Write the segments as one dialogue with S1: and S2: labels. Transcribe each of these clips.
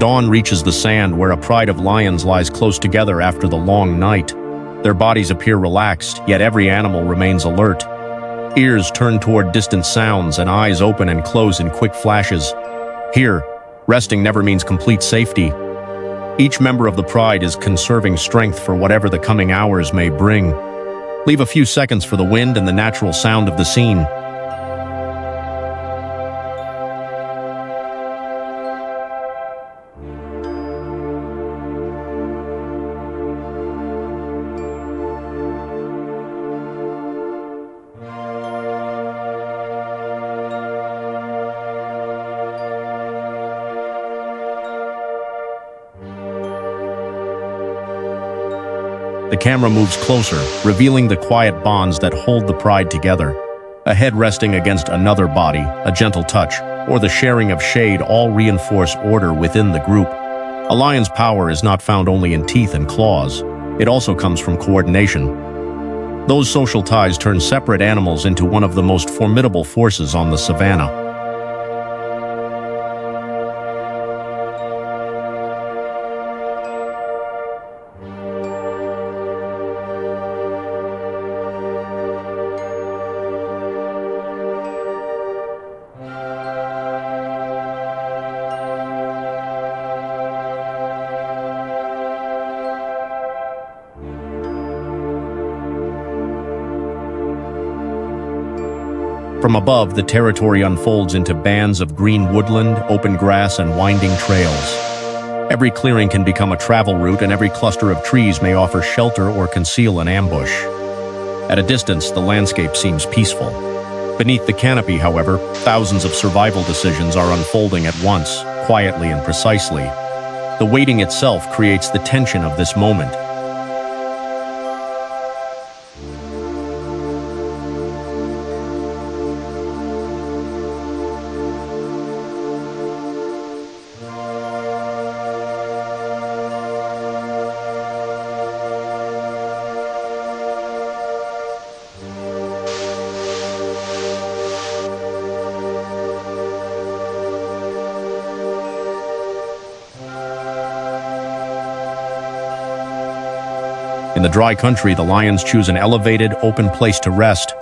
S1: Dawn reaches the sand where a pride of lions lies close together after the long night. Their bodies appear relaxed, yet every animal remains alert. Ears turn toward distant sounds and eyes open and close in quick flashes. Here, resting never means complete safety. Each member of the pride is conserving strength for whatever the coming hours may bring. Leave a few seconds for the wind and the natural sound of the scene. The camera moves closer, revealing the quiet bonds that hold the pride together. A head resting against another body, a gentle touch, or the sharing of shade all reinforce order within the group. A lion's power is not found only in teeth and claws. It also comes from coordination. Those social ties turn separate animals into one of the most formidable forces on the savanna. From above, the territory unfolds into bands of green woodland, open grass, and winding trails. Every clearing can become a travel route, and every cluster of trees may offer shelter or conceal an ambush. At a distance, the landscape seems peaceful. Beneath the canopy, however, thousands of survival decisions are unfolding at once, quietly and precisely. The waiting itself creates the tension of this moment. In the dry country, the lions choose an elevated, open place to rest.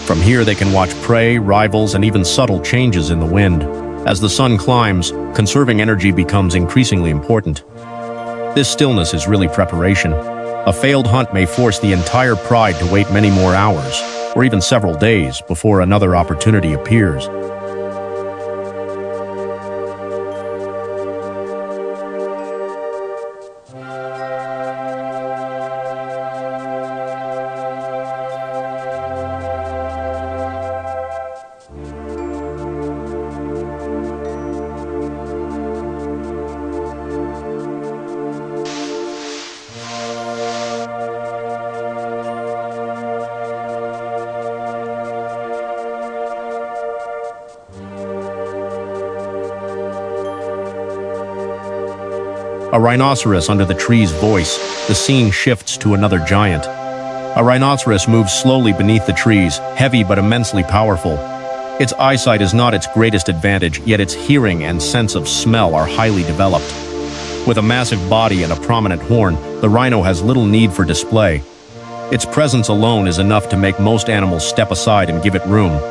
S1: From here, they can watch prey, rivals, and even subtle changes in the wind. As the sun climbs, conserving energy becomes increasingly important. This stillness is really preparation. A failed hunt may force the entire pride to wait many more hours, or even several days, before another opportunity appears. A rhinoceros under the tree's voice, the scene shifts to another giant. A rhinoceros moves slowly beneath the trees, heavy but immensely powerful. Its eyesight is not its greatest advantage, yet its hearing and sense of smell are highly developed. With a massive body and a prominent horn, the rhino has little need for display. Its presence alone is enough to make most animals step aside and give it room.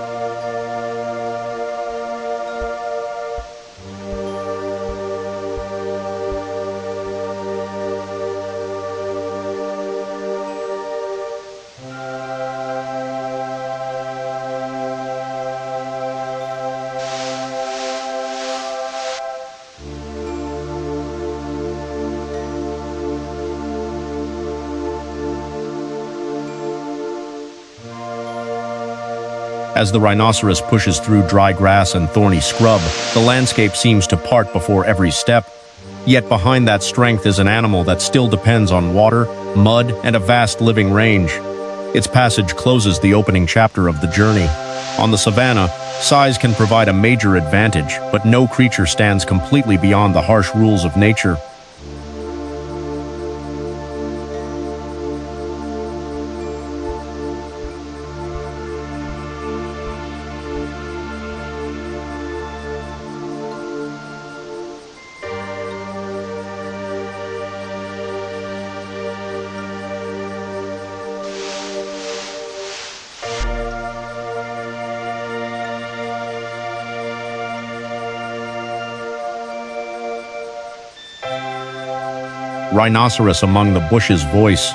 S1: As the rhinoceros pushes through dry grass and thorny scrub, the landscape seems to part before every step. Yet behind that strength is an animal that still depends on water, mud, and a vast living range. Its passage closes the opening chapter of the journey. On the savanna, size can provide a major advantage, but no creature stands completely beyond the harsh rules of nature. Rhinoceros among the bushes voice.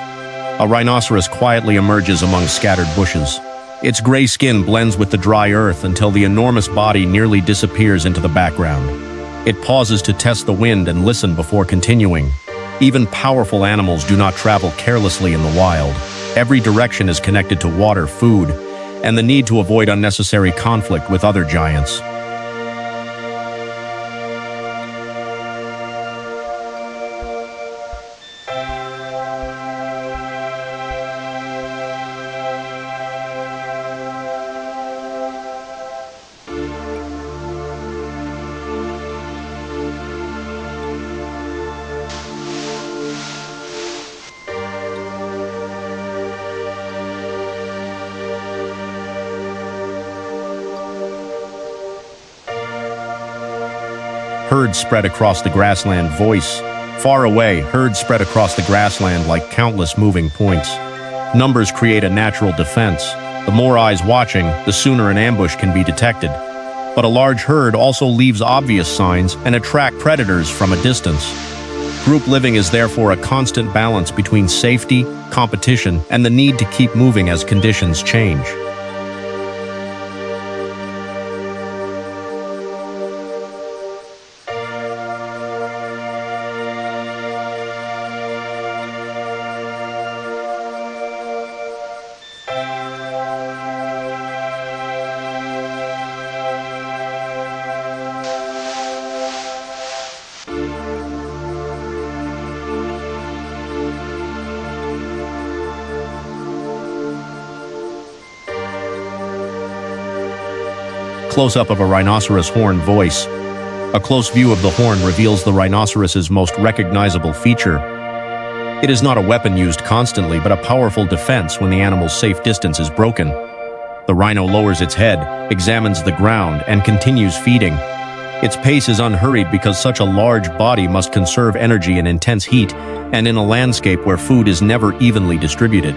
S1: A rhinoceros quietly emerges among scattered bushes. Its gray skin blends with the dry earth until the enormous body nearly disappears into the background. It pauses to test the wind and listen before continuing. Even powerful animals do not travel carelessly in the wild. Every direction is connected to water, food, and the need to avoid unnecessary conflict with other giants. Herds spread across the grassland voice. Far away, herds spread across the grassland like countless moving points. Numbers create a natural defense. The more eyes watching, the sooner an ambush can be detected. But a large herd also leaves obvious signs and attract predators from a distance. Group living is therefore a constant balance between safety, competition, and the need to keep moving as conditions change. Close-up of a rhinoceros horn voice. A close view of the horn reveals the rhinoceros's most recognizable feature. It is not a weapon used constantly, but a powerful defense when the animal's safe distance is broken. The rhino lowers its head, examines the ground, and continues feeding. Its pace is unhurried because such a large body must conserve energy in intense heat and in a landscape where food is never evenly distributed.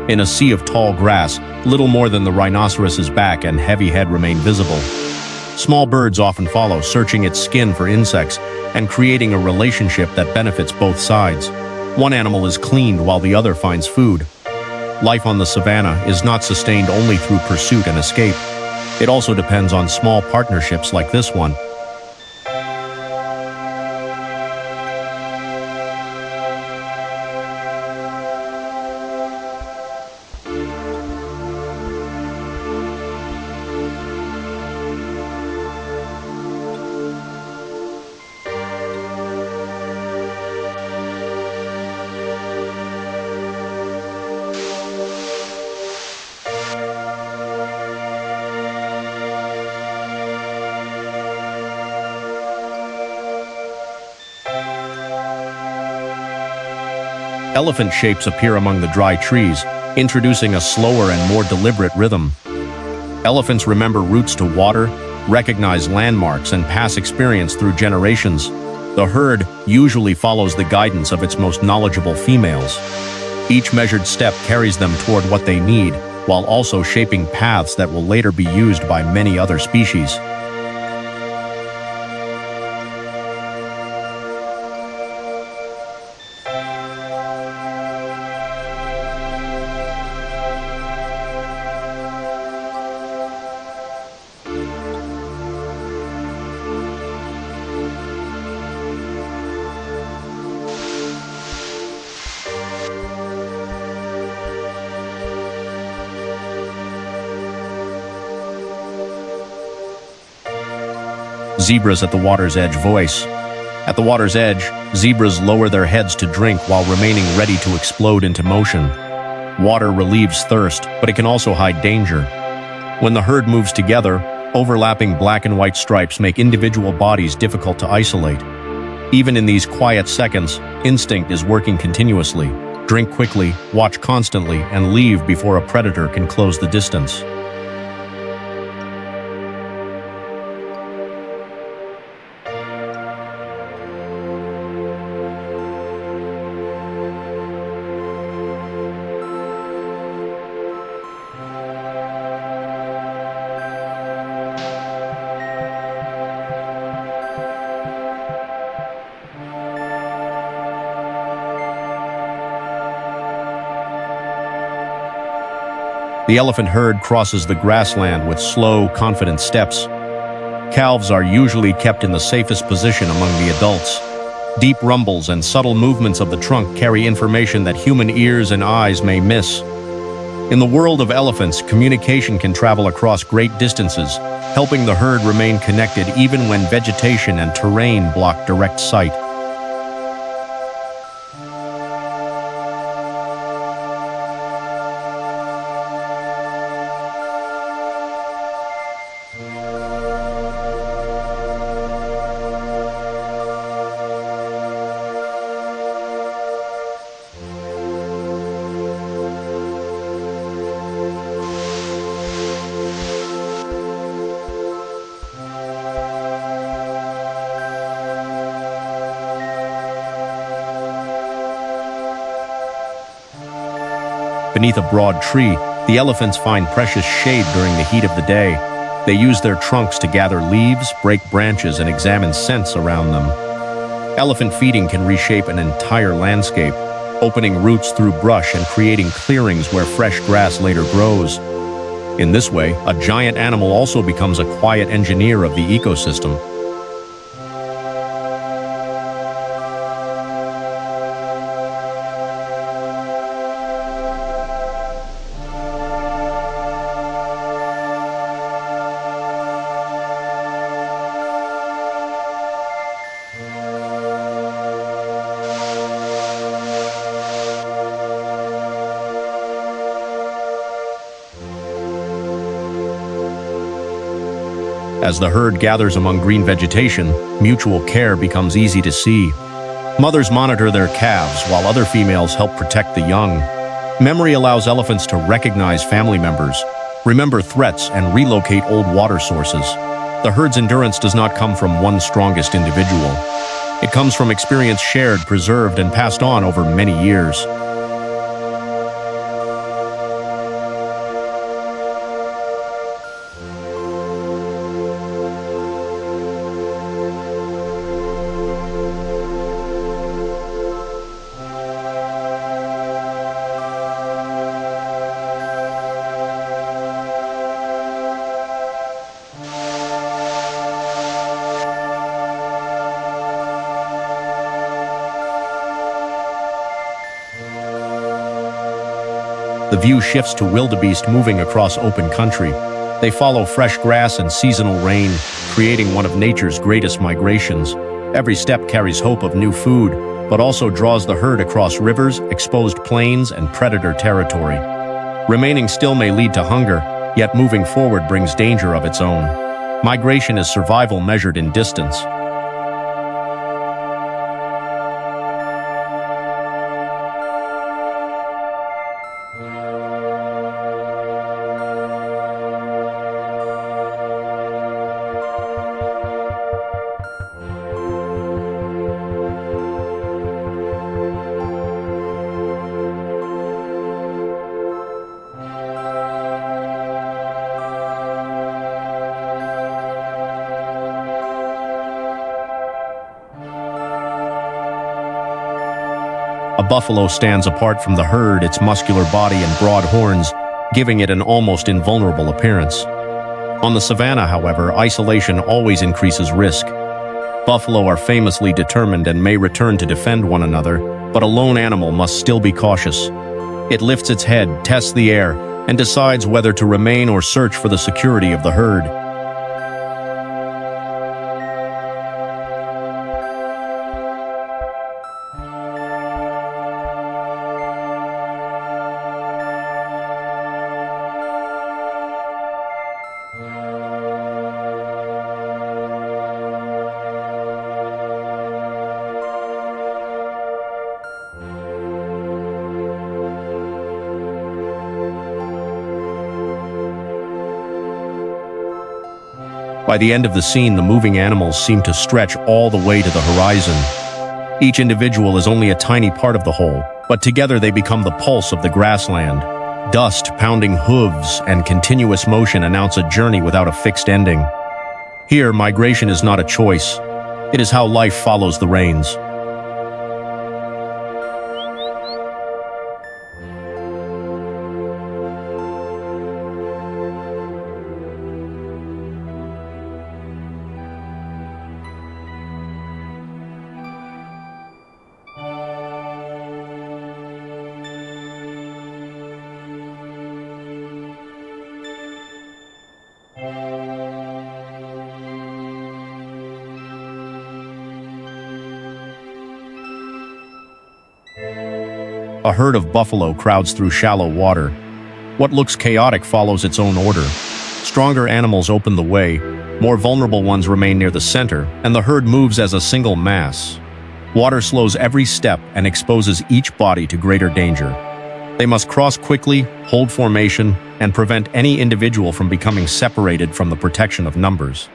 S1: In a sea of tall grass, little more than the rhinoceros's back and heavy head remain visible. Small birds often follow, searching its skin for insects and creating a relationship that benefits both sides. One animal is cleaned while the other finds food. Life on the savanna is not sustained only through pursuit and escape. It also depends on small partnerships like this one. Elephant shapes appear among the dry trees, introducing a slower and more deliberate rhythm. Elephants remember routes to water, recognize landmarks, and pass experience through generations. The herd usually follows the guidance of its most knowledgeable females. Each measured step carries them toward what they need, while also shaping paths that will later be used by many other species. Zebras at the water's edge voice. At the water's edge, zebras lower their heads to drink while remaining ready to explode into motion. Water relieves thirst, but it can also hide danger. When the herd moves together, overlapping black and white stripes make individual bodies difficult to isolate. Even in these quiet seconds, instinct is working continuously. Drink quickly, watch constantly, and leave before a predator can close the distance. The elephant herd crosses the grassland with slow, confident steps. Calves are usually kept in the safest position among the adults. Deep rumbles and subtle movements of the trunk carry information that human ears and eyes may miss. In the world of elephants, communication can travel across great distances, helping the herd remain connected even when vegetation and terrain block direct sight. Beneath a broad tree, the elephants find precious shade during the heat of the day. They use their trunks to gather leaves, break branches, and examine scents around them. Elephant feeding can reshape an entire landscape, opening roots through brush and creating clearings where fresh grass later grows. In this way, a giant animal also becomes a quiet engineer of the ecosystem. As the herd gathers among green vegetation, mutual care becomes easy to see. Mothers monitor their calves while other females help protect the young. Memory allows elephants to recognize family members, remember threats, and relocate old water sources. The herd's endurance does not come from one strongest individual. It comes from experience shared, preserved, and passed on over many years. The view shifts to wildebeest moving across open country. They follow fresh grass and seasonal rain, creating one of nature's greatest migrations. Every step carries hope of new food, but also draws the herd across rivers, exposed plains, and predator territory. Remaining still may lead to hunger, yet moving forward brings danger of its own. Migration is survival measured in distance. A buffalo stands apart from the herd, its muscular body and broad horns, giving it an almost invulnerable appearance. On the savanna, however, isolation always increases risk. Buffalo are famously determined and may return to defend one another, but a lone animal must still be cautious. It lifts its head, tests the air, and decides whether to remain or search for the security of the herd. By the end of the scene, the moving animals seem to stretch all the way to the horizon. Each individual is only a tiny part of the whole, but together they become the pulse of the grassland. Dust, pounding hooves, and continuous motion announce a journey without a fixed ending. Here, migration is not a choice. It is how life follows the rains. A herd of buffalo crowds through shallow water. What looks chaotic follows its own order. Stronger animals open the way, more vulnerable ones remain near the center, and the herd moves as a single mass. Water slows every step and exposes each body to greater danger. They must cross quickly, hold formation, and prevent any individual from becoming separated from the protection of numbers.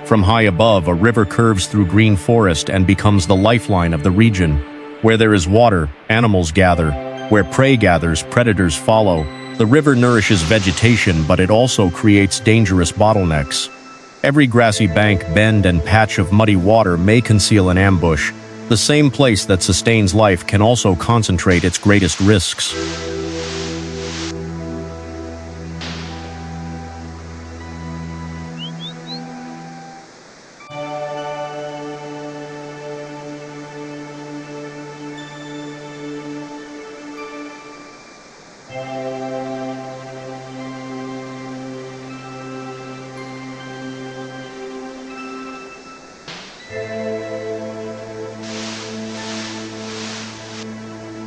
S1: From high above, a river curves through green forest and becomes the lifeline of the region. Where there is water, animals gather. Where prey gathers, predators follow. The river nourishes vegetation, but it also creates dangerous bottlenecks. Every grassy bank, bend, and patch of muddy water may conceal an ambush. The same place that sustains life can also concentrate its greatest risks.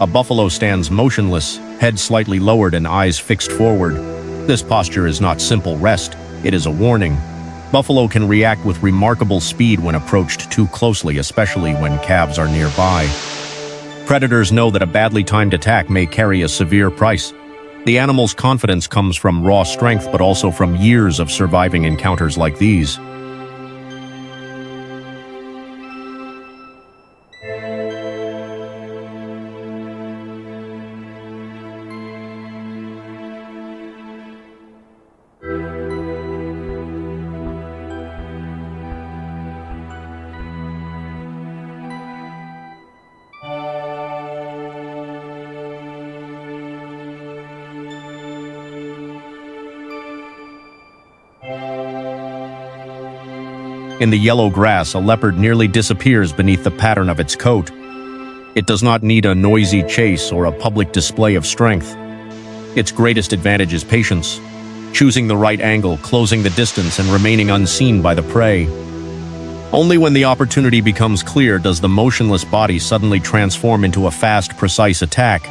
S1: A buffalo stands motionless, head slightly lowered and eyes fixed forward. This posture is not simple rest, it is a warning. Buffalo can react with remarkable speed when approached too closely, especially when calves are nearby. Predators know that a badly timed attack may carry a severe price. The animal's confidence comes from raw strength, but also from years of surviving encounters like these. In the yellow grass, a leopard nearly disappears beneath the pattern of its coat. It does not need a noisy chase or a public display of strength. Its greatest advantage is patience, choosing the right angle, closing the distance, and remaining unseen by the prey. Only when the opportunity becomes clear does the motionless body suddenly transform into a fast, precise attack.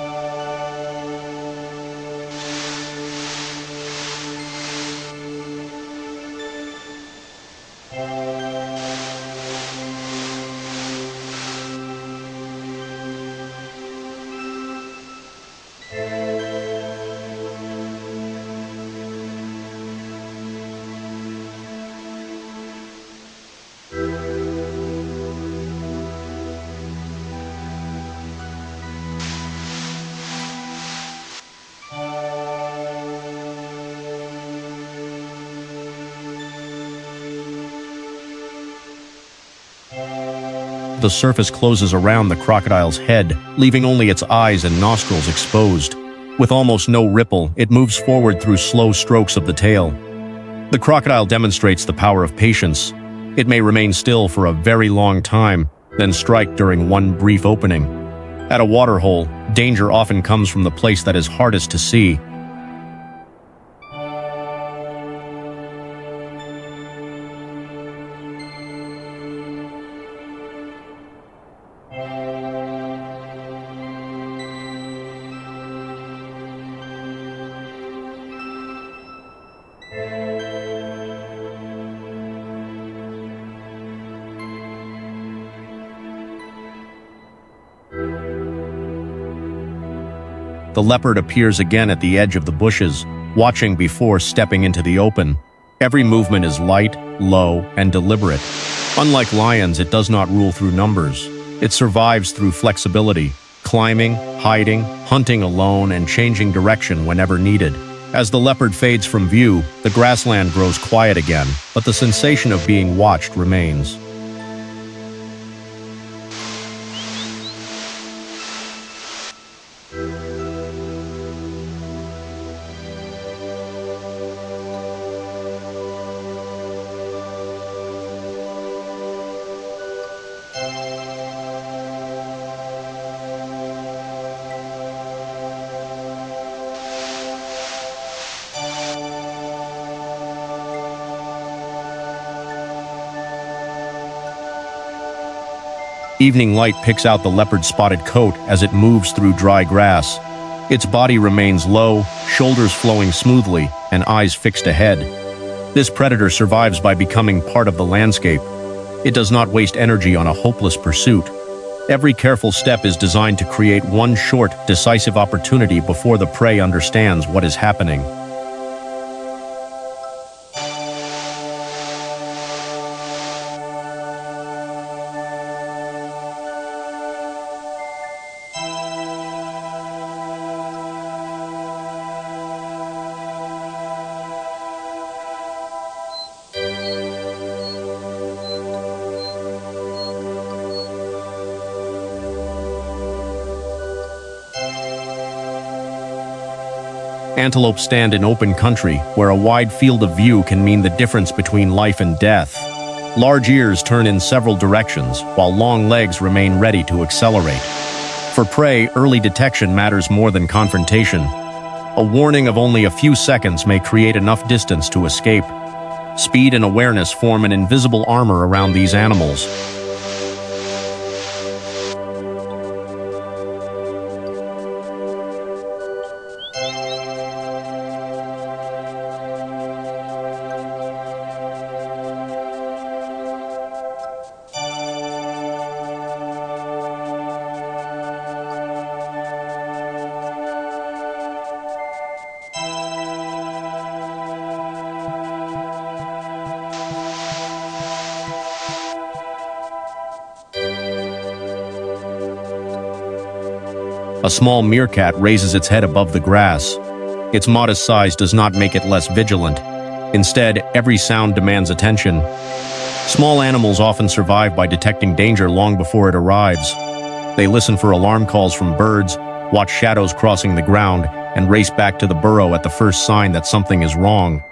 S1: The surface closes around the crocodile's head, leaving only its eyes and nostrils exposed. With almost no ripple, it moves forward through slow strokes of the tail. The crocodile demonstrates the power of patience. It may remain still for a very long time, then strike during one brief opening. At a waterhole, danger often comes from the place that is hardest to see. The leopard appears again at the edge of the bushes, watching before stepping into the open. Every movement is light, low, and deliberate. Unlike lions, it does not rule through numbers. It survives through flexibility, climbing, hiding, hunting alone, and changing direction whenever needed. As the leopard fades from view, the grassland grows quiet again, but the sensation of being watched remains. Evening light picks out the leopard's spotted coat as it moves through dry grass. Its body remains low, shoulders flowing smoothly, and eyes fixed ahead. This predator survives by becoming part of the landscape. It does not waste energy on a hopeless pursuit. Every careful step is designed to create one short, decisive opportunity before the prey understands what is happening. Antelope stand in open country, where a wide field of view can mean the difference between life and death. Large ears turn in several directions, while long legs remain ready to accelerate. For prey, early detection matters more than confrontation. A warning of only a few seconds may create enough distance to escape. Speed and awareness form an invisible armor around these animals. A small meerkat raises its head above the grass. Its modest size does not make it less vigilant. Instead, every sound demands attention. Small animals often survive by detecting danger long before it arrives. They listen for alarm calls from birds, watch shadows crossing the ground, and race back to the burrow at the first sign that something is wrong.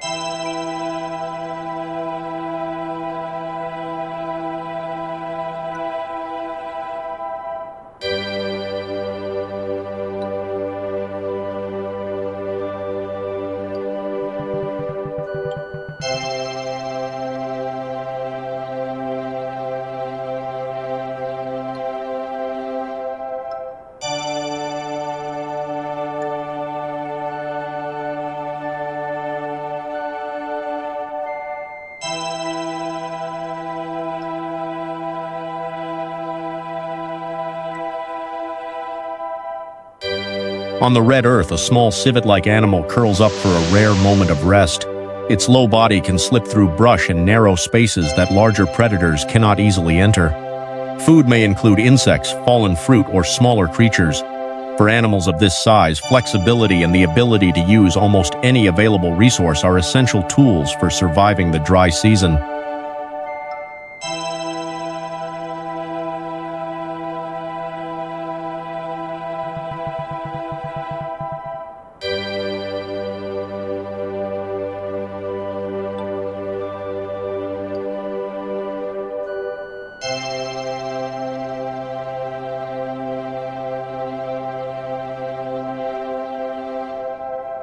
S1: On the red earth, a small civet-like animal curls up for a rare moment of rest. Its low body can slip through brush and narrow spaces that larger predators cannot easily enter. Food may include insects, fallen fruit, or smaller creatures. For animals of this size, flexibility and the ability to use almost any available resource are essential tools for surviving the dry season.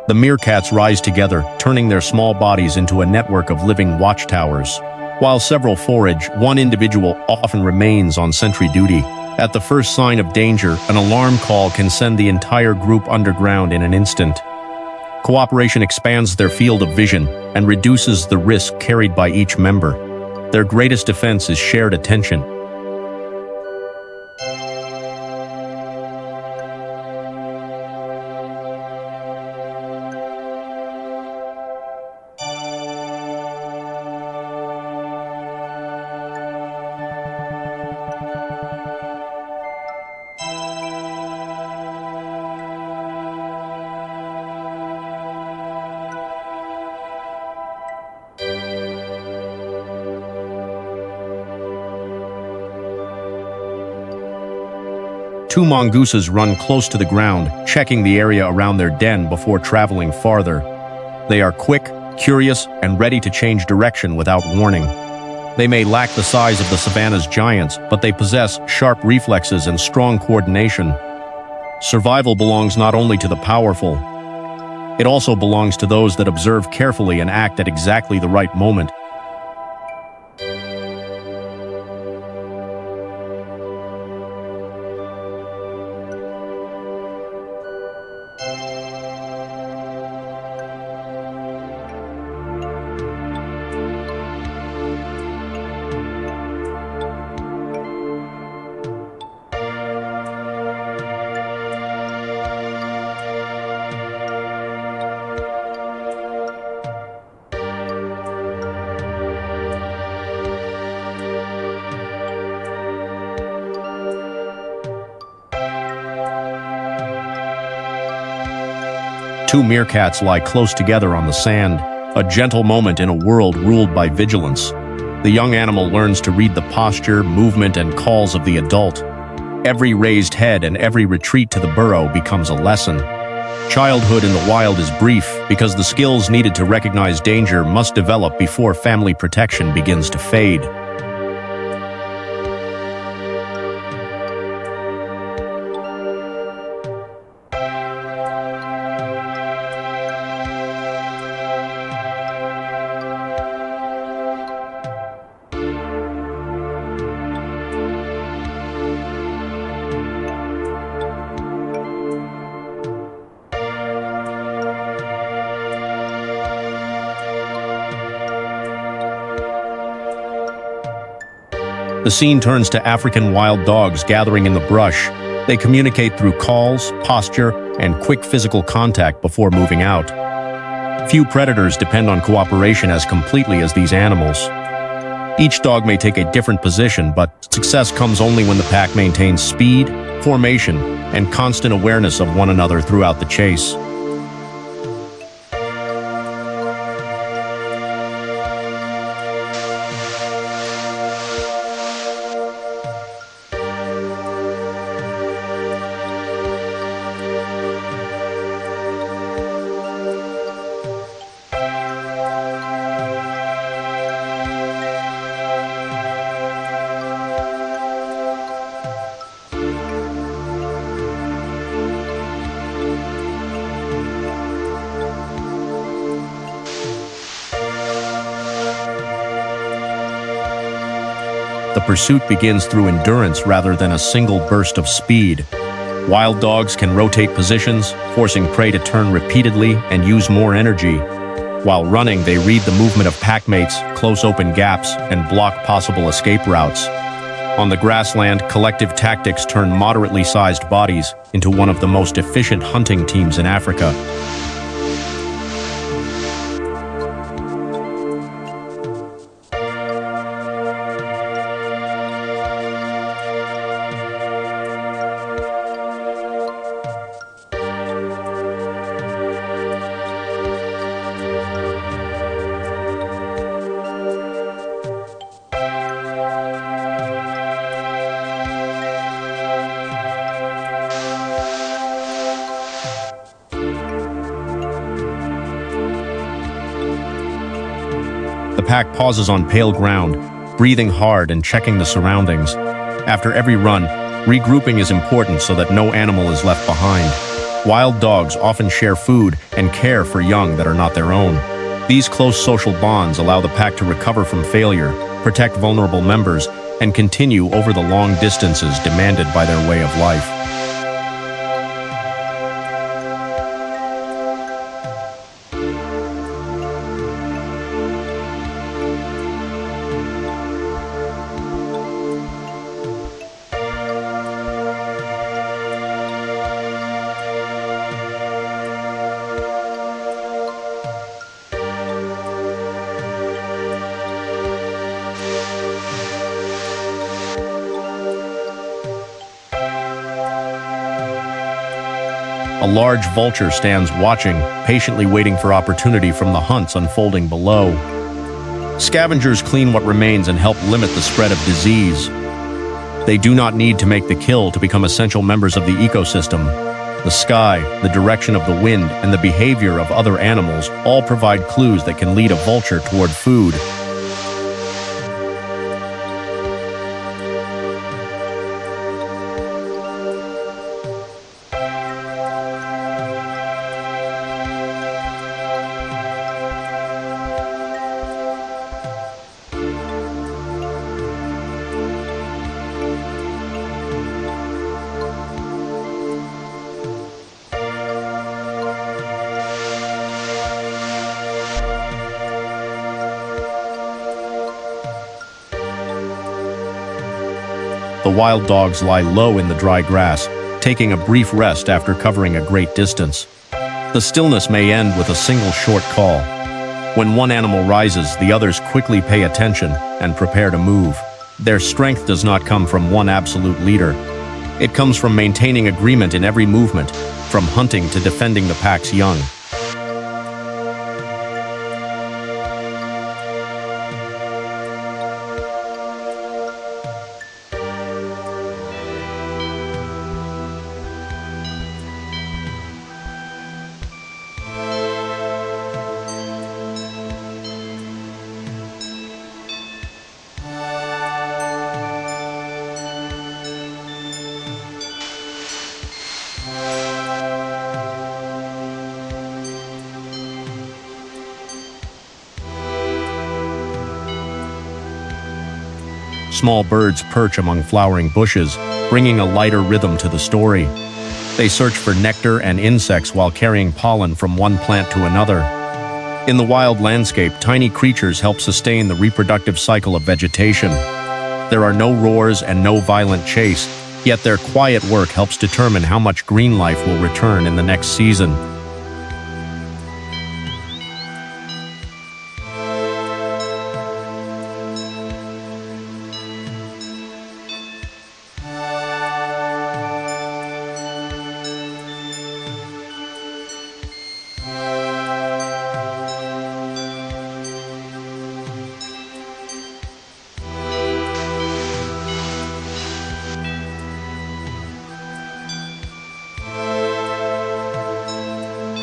S1: The meerkats rise together, turning their small bodies into a network of living watchtowers. While several forage, one individual often remains on sentry duty. At the first sign of danger, an alarm call can send the entire group underground in an instant. Cooperation expands their field of vision and reduces the risk carried by each member. Their greatest defense is shared attention. Two mongooses run close to the ground, checking the area around their den before traveling farther. They are quick, curious, and ready to change direction without warning. They may lack the size of the savanna's giants, but they possess sharp reflexes and strong coordination. Survival belongs not only to the powerful, it also belongs to those that observe carefully and act at exactly the right moment. Two meerkats lie close together on the sand, a gentle moment in a world ruled by vigilance. The young animal learns to read the posture, movement, and calls of the adult. Every raised head and every retreat to the burrow becomes a lesson. Childhood in the wild is brief because the skills needed to recognize danger must develop before family protection begins to fade. The scene turns to African wild dogs gathering in the brush. They communicate through calls, posture, and quick physical contact before moving out. Few predators depend on cooperation as completely as these animals. Each dog may take a different position, but success comes only when the pack maintains speed, formation, and constant awareness of one another throughout the chase. The pursuit begins through endurance rather than a single burst of speed. Wild dogs can rotate positions, forcing prey to turn repeatedly and use more energy. While running, they read the movement of packmates, close open gaps, and block possible escape routes. On the grassland, collective tactics turn moderately sized bodies into one of the most efficient hunting teams in Africa. The pack pauses on pale ground, breathing hard and checking the surroundings. After every run, regrouping is important so that no animal is left behind. Wild dogs often share food and care for young that are not their own. These close social bonds allow the pack to recover from failure, protect vulnerable members, and continue over the long distances demanded by their way of life. A large vulture stands watching, patiently waiting for opportunity from the hunts unfolding below. Scavengers clean what remains and help limit the spread of disease. They do not need to make the kill to become essential members of the ecosystem. The sky, the direction of the wind, and the behavior of other animals all provide clues that can lead a vulture toward food. The wild dogs lie low in the dry grass, taking a brief rest after covering a great distance. The stillness may end with a single short call. When one animal rises, the others quickly pay attention and prepare to move. Their strength does not come from one absolute leader. It comes from maintaining agreement in every movement, from hunting to defending the pack's young. Small birds perch among flowering bushes, bringing a lighter rhythm to the story. They search for nectar and insects while carrying pollen from one plant to another. In the wild landscape, tiny creatures help sustain the reproductive cycle of vegetation. There are no roars and no violent chase, yet their quiet work helps determine how much green life will return in the next season.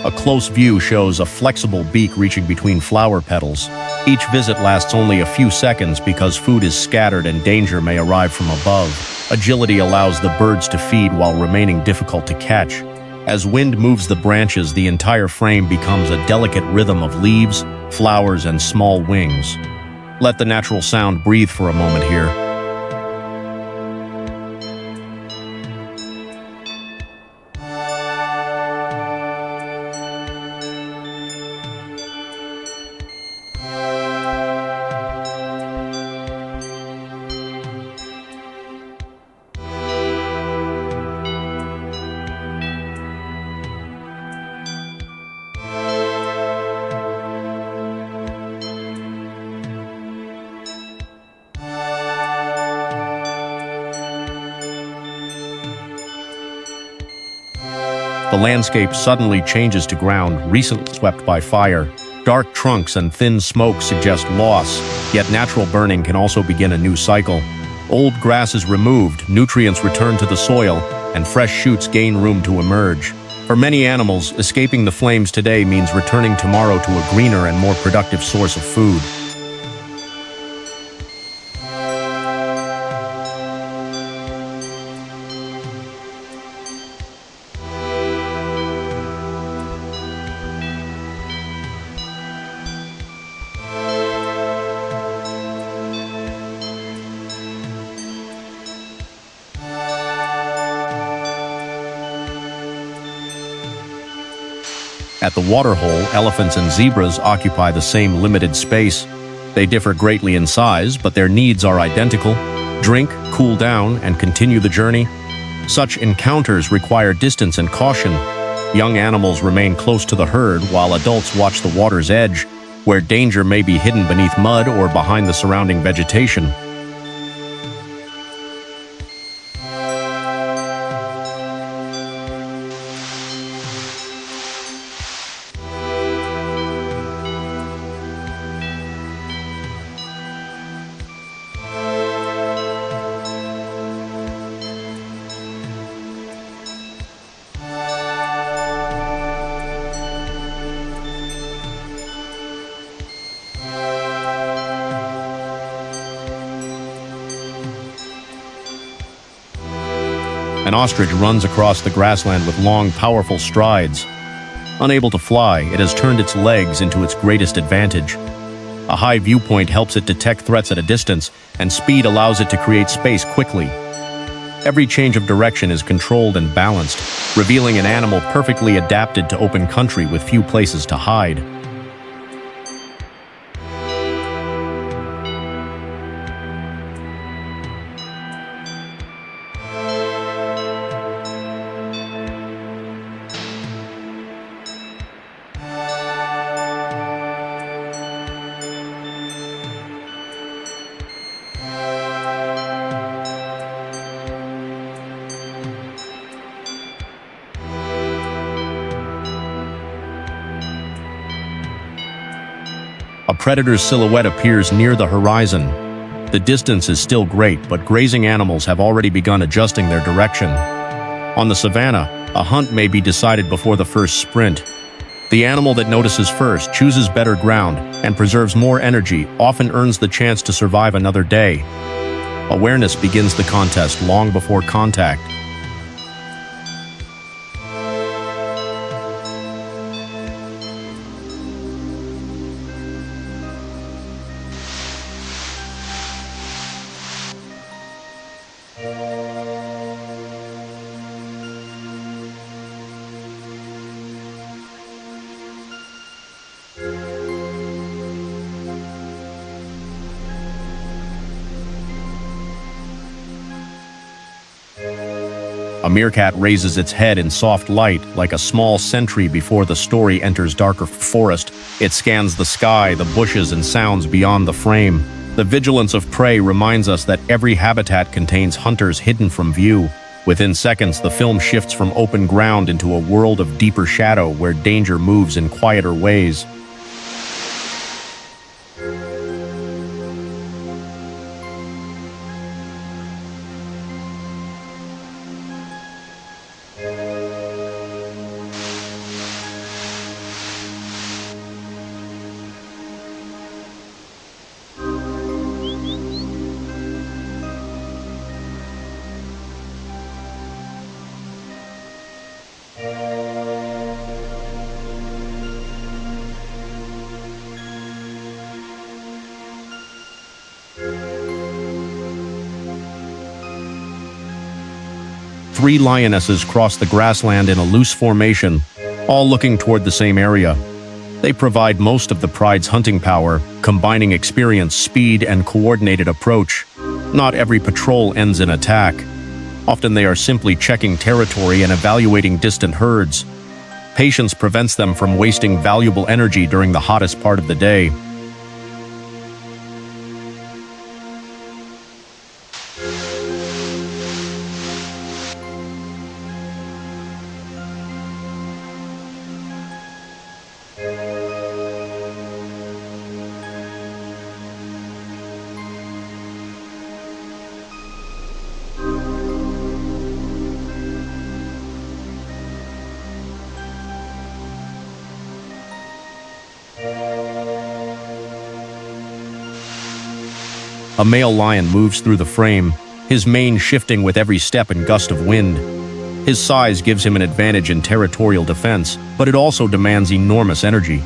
S1: A close view shows a flexible beak reaching between flower petals. Each visit lasts only a few seconds because food is scattered and danger may arrive from above. Agility allows the birds to feed while remaining difficult to catch. As wind moves the branches, the entire frame becomes a delicate rhythm of leaves, flowers, and small wings. Let the natural sound breathe for a moment here. The landscape suddenly changes to ground recently swept by fire. Dark trunks and thin smoke suggest loss, yet natural burning can also begin a new cycle. Old grass is removed, nutrients return to the soil, and fresh shoots gain room to emerge. For many animals, escaping the flames today means returning tomorrow to a greener and more productive source of food. At the Waterhole, elephants and zebras occupy the same limited space. They differ greatly in size, but their needs are identical: drink, cool down, and continue the journey. Such encounters require distance and caution. Young animals remain close to the herd, while adults watch the water's edge, where danger may be hidden beneath mud or behind the surrounding vegetation. An ostrich runs across the grassland with long, powerful strides. Unable to fly, it has turned its legs into its greatest advantage. A high viewpoint helps it detect threats at a distance, and speed allows it to create space quickly. Every change of direction is controlled and balanced, revealing an animal perfectly adapted to open country with few places to hide. A predator's silhouette appears near the horizon. The distance is still great, but grazing animals have already begun adjusting their direction. On the savanna, a hunt may be decided before the first sprint. The animal that notices first chooses better ground and preserves more energy, often earns the chance to survive another day. Awareness begins the contest long before contact. A meerkat raises its head in soft light, like a small sentry before the story enters darker forest. It scans the sky, the bushes, and sounds beyond the frame. The vigilance of prey reminds us that every habitat contains hunters hidden from view. Within seconds, the film shifts from open ground into a world of deeper shadow where danger moves in quieter ways. Three lionesses cross the grassland in a loose formation, all looking toward the same area. They provide most of the pride's hunting power, combining experience, speed, and coordinated approach. Not every patrol ends in attack. Often they are simply checking territory and evaluating distant herds. Patience prevents them from wasting valuable energy during the hottest part of the day. A male lion moves through the frame, his mane shifting with every step and gust of wind. His size gives him an advantage in territorial defense, but it also demands enormous energy.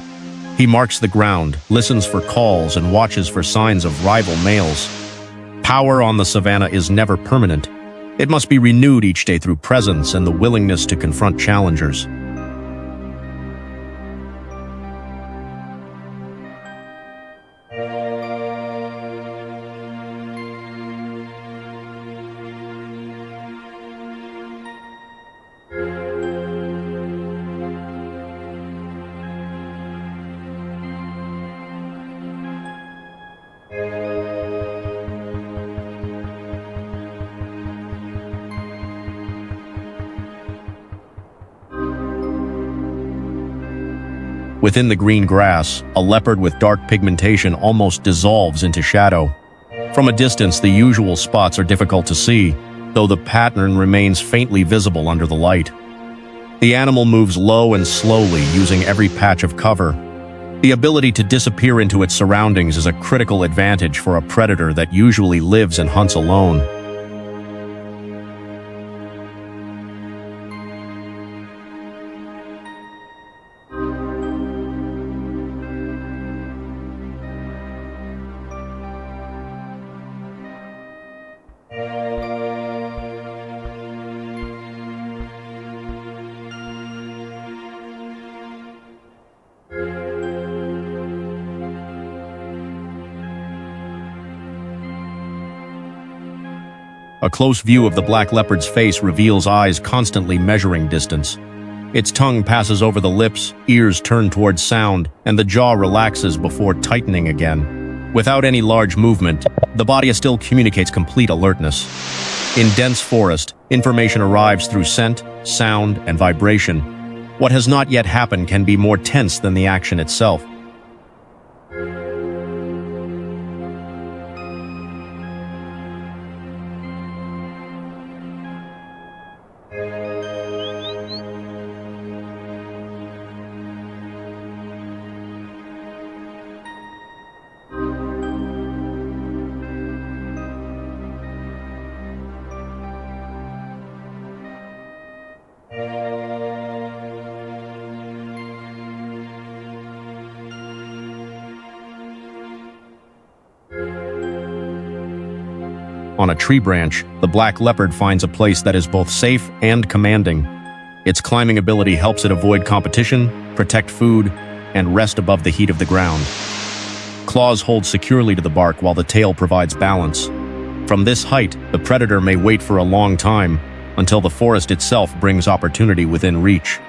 S1: He marks the ground, listens for calls, and watches for signs of rival males. Power on the savanna is never permanent. It must be renewed each day through presence and the willingness to confront challengers. Within the green grass, a leopard with dark pigmentation almost dissolves into shadow. From a distance, the usual spots are difficult to see, though the pattern remains faintly visible under the light. The animal moves low and slowly, using every patch of cover. The ability to disappear into its surroundings is a critical advantage for a predator that usually lives and hunts alone. A close view of the black leopard's face reveals eyes constantly measuring distance. Its tongue passes over the lips, ears turn towards sound, and the jaw relaxes before tightening again. Without any large movement, the body still communicates complete alertness. In dense forest, information arrives through scent, sound, and vibration. What has not yet happened can be more tense than the action itself. On a tree branch, the black leopard finds a place that is both safe and commanding. Its climbing ability helps it avoid competition, protect food, and rest above the heat of the ground. Claws hold securely to the bark while the tail provides balance. From this height, the predator may wait for a long time, until the forest itself brings opportunity within reach.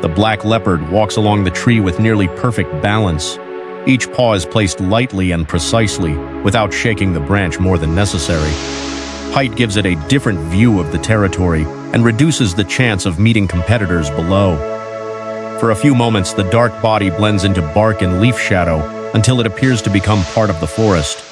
S1: The black leopard walks along the tree with nearly perfect balance. Each paw is placed lightly and precisely, without shaking the branch more than necessary. Height gives it a different view of the territory and reduces the chance of meeting competitors below. For a few moments, the dark body blends into bark and leaf shadow until it appears to become part of the forest.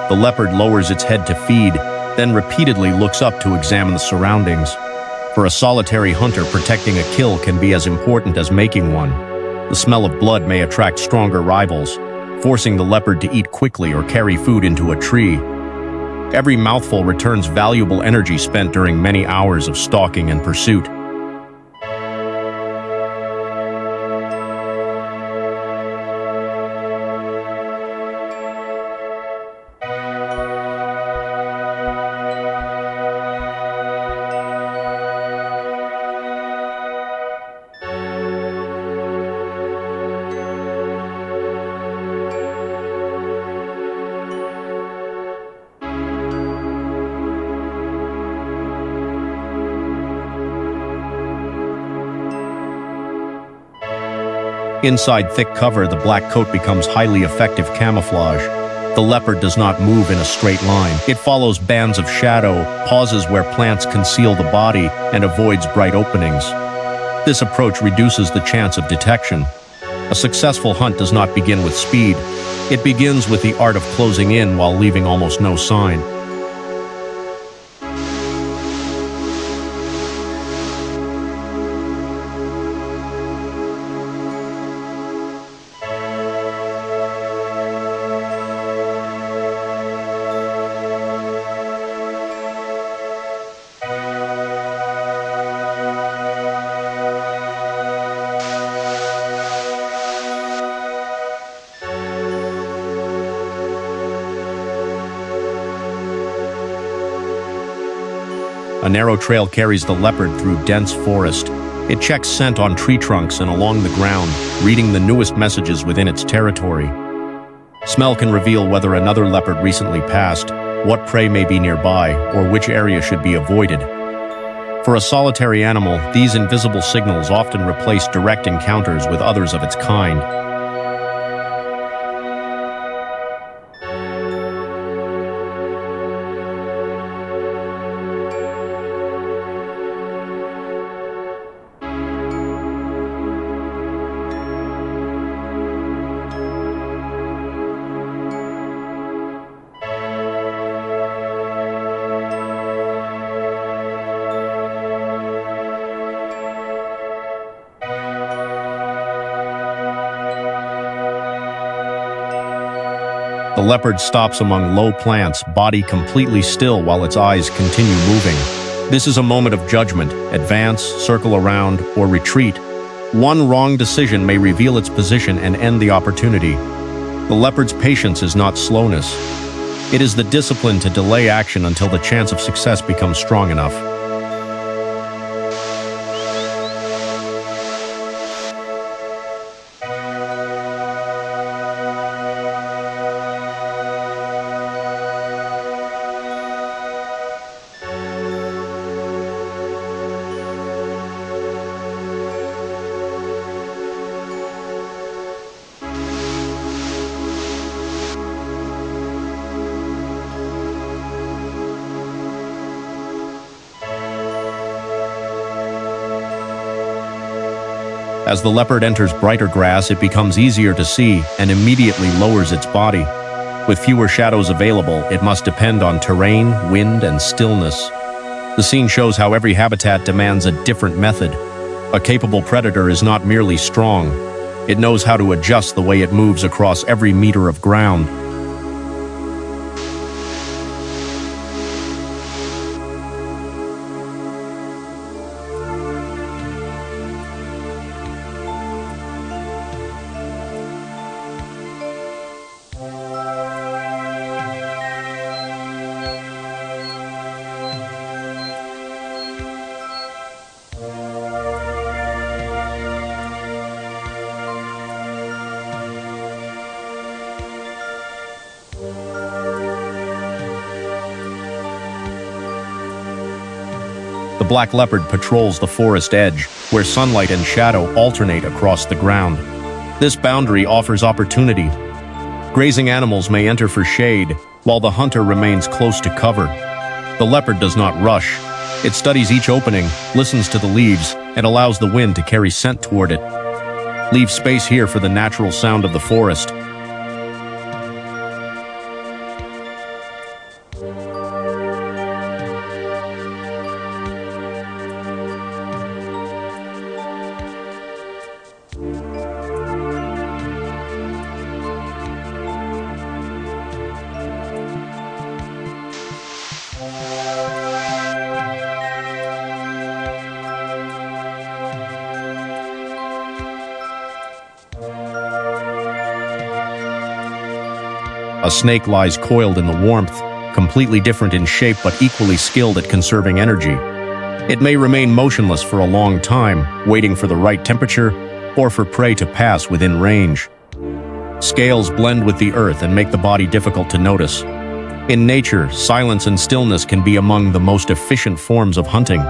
S1: The leopard lowers its head to feed, then repeatedly looks up to examine the surroundings. For a solitary hunter, protecting a kill can be as important as making one. The smell of blood may attract stronger rivals, forcing the leopard to eat quickly or carry food into a tree. Every mouthful returns valuable energy spent during many hours of stalking and pursuit. Inside thick cover, the black coat becomes highly effective camouflage. The leopard does not move in a straight line. It follows bands of shadow, pauses where plants conceal the body, and avoids bright openings. This approach reduces the chance of detection. A successful hunt does not begin with speed. It begins with the art of closing in while leaving almost no sign. A narrow trail carries the leopard through dense forest. It checks scent on tree trunks and along the ground, reading the newest messages within its territory. Smell can reveal whether another leopard recently passed, what prey may be nearby, or which area should be avoided. For a solitary animal, these invisible signals often replace direct encounters with others of its kind. The leopard stops among low plants, body completely still while its eyes continue moving. This is a moment of judgment: advance, circle around, or retreat. One wrong decision may reveal its position and end the opportunity. The leopard's patience is not slowness. It is the discipline to delay action until the chance of success becomes strong enough. As the leopard enters brighter grass, it becomes easier to see and immediately lowers its body. With fewer shadows available, it must depend on terrain, wind, and stillness. The scene shows how every habitat demands a different method. A capable predator is not merely strong. It knows how to adjust the way it moves across every meter of ground. The black leopard patrols the forest edge, where sunlight and shadow alternate across the ground. This boundary offers opportunity. Grazing animals may enter for shade, while the hunter remains close to cover. The leopard does not rush. It studies each opening, listens to the leaves, and allows the wind to carry scent toward it. Leave space here for the natural sound of the forest. A snake lies coiled in the warmth, completely different in shape but equally skilled at conserving energy. It may remain motionless for a long time, waiting for the right temperature or for prey to pass within range. Scales blend with the earth and make the body difficult to notice. In nature, silence and stillness can be among the most efficient forms of hunting.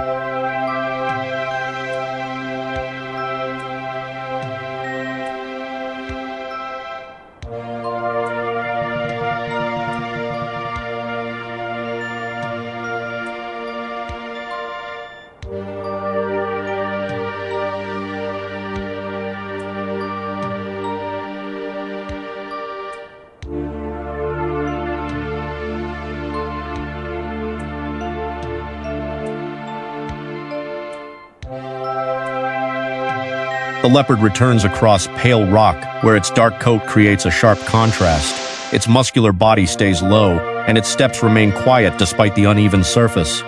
S1: The leopard returns across pale rock, where its dark coat creates a sharp contrast. Its muscular body stays low, and its steps remain quiet despite the uneven surface.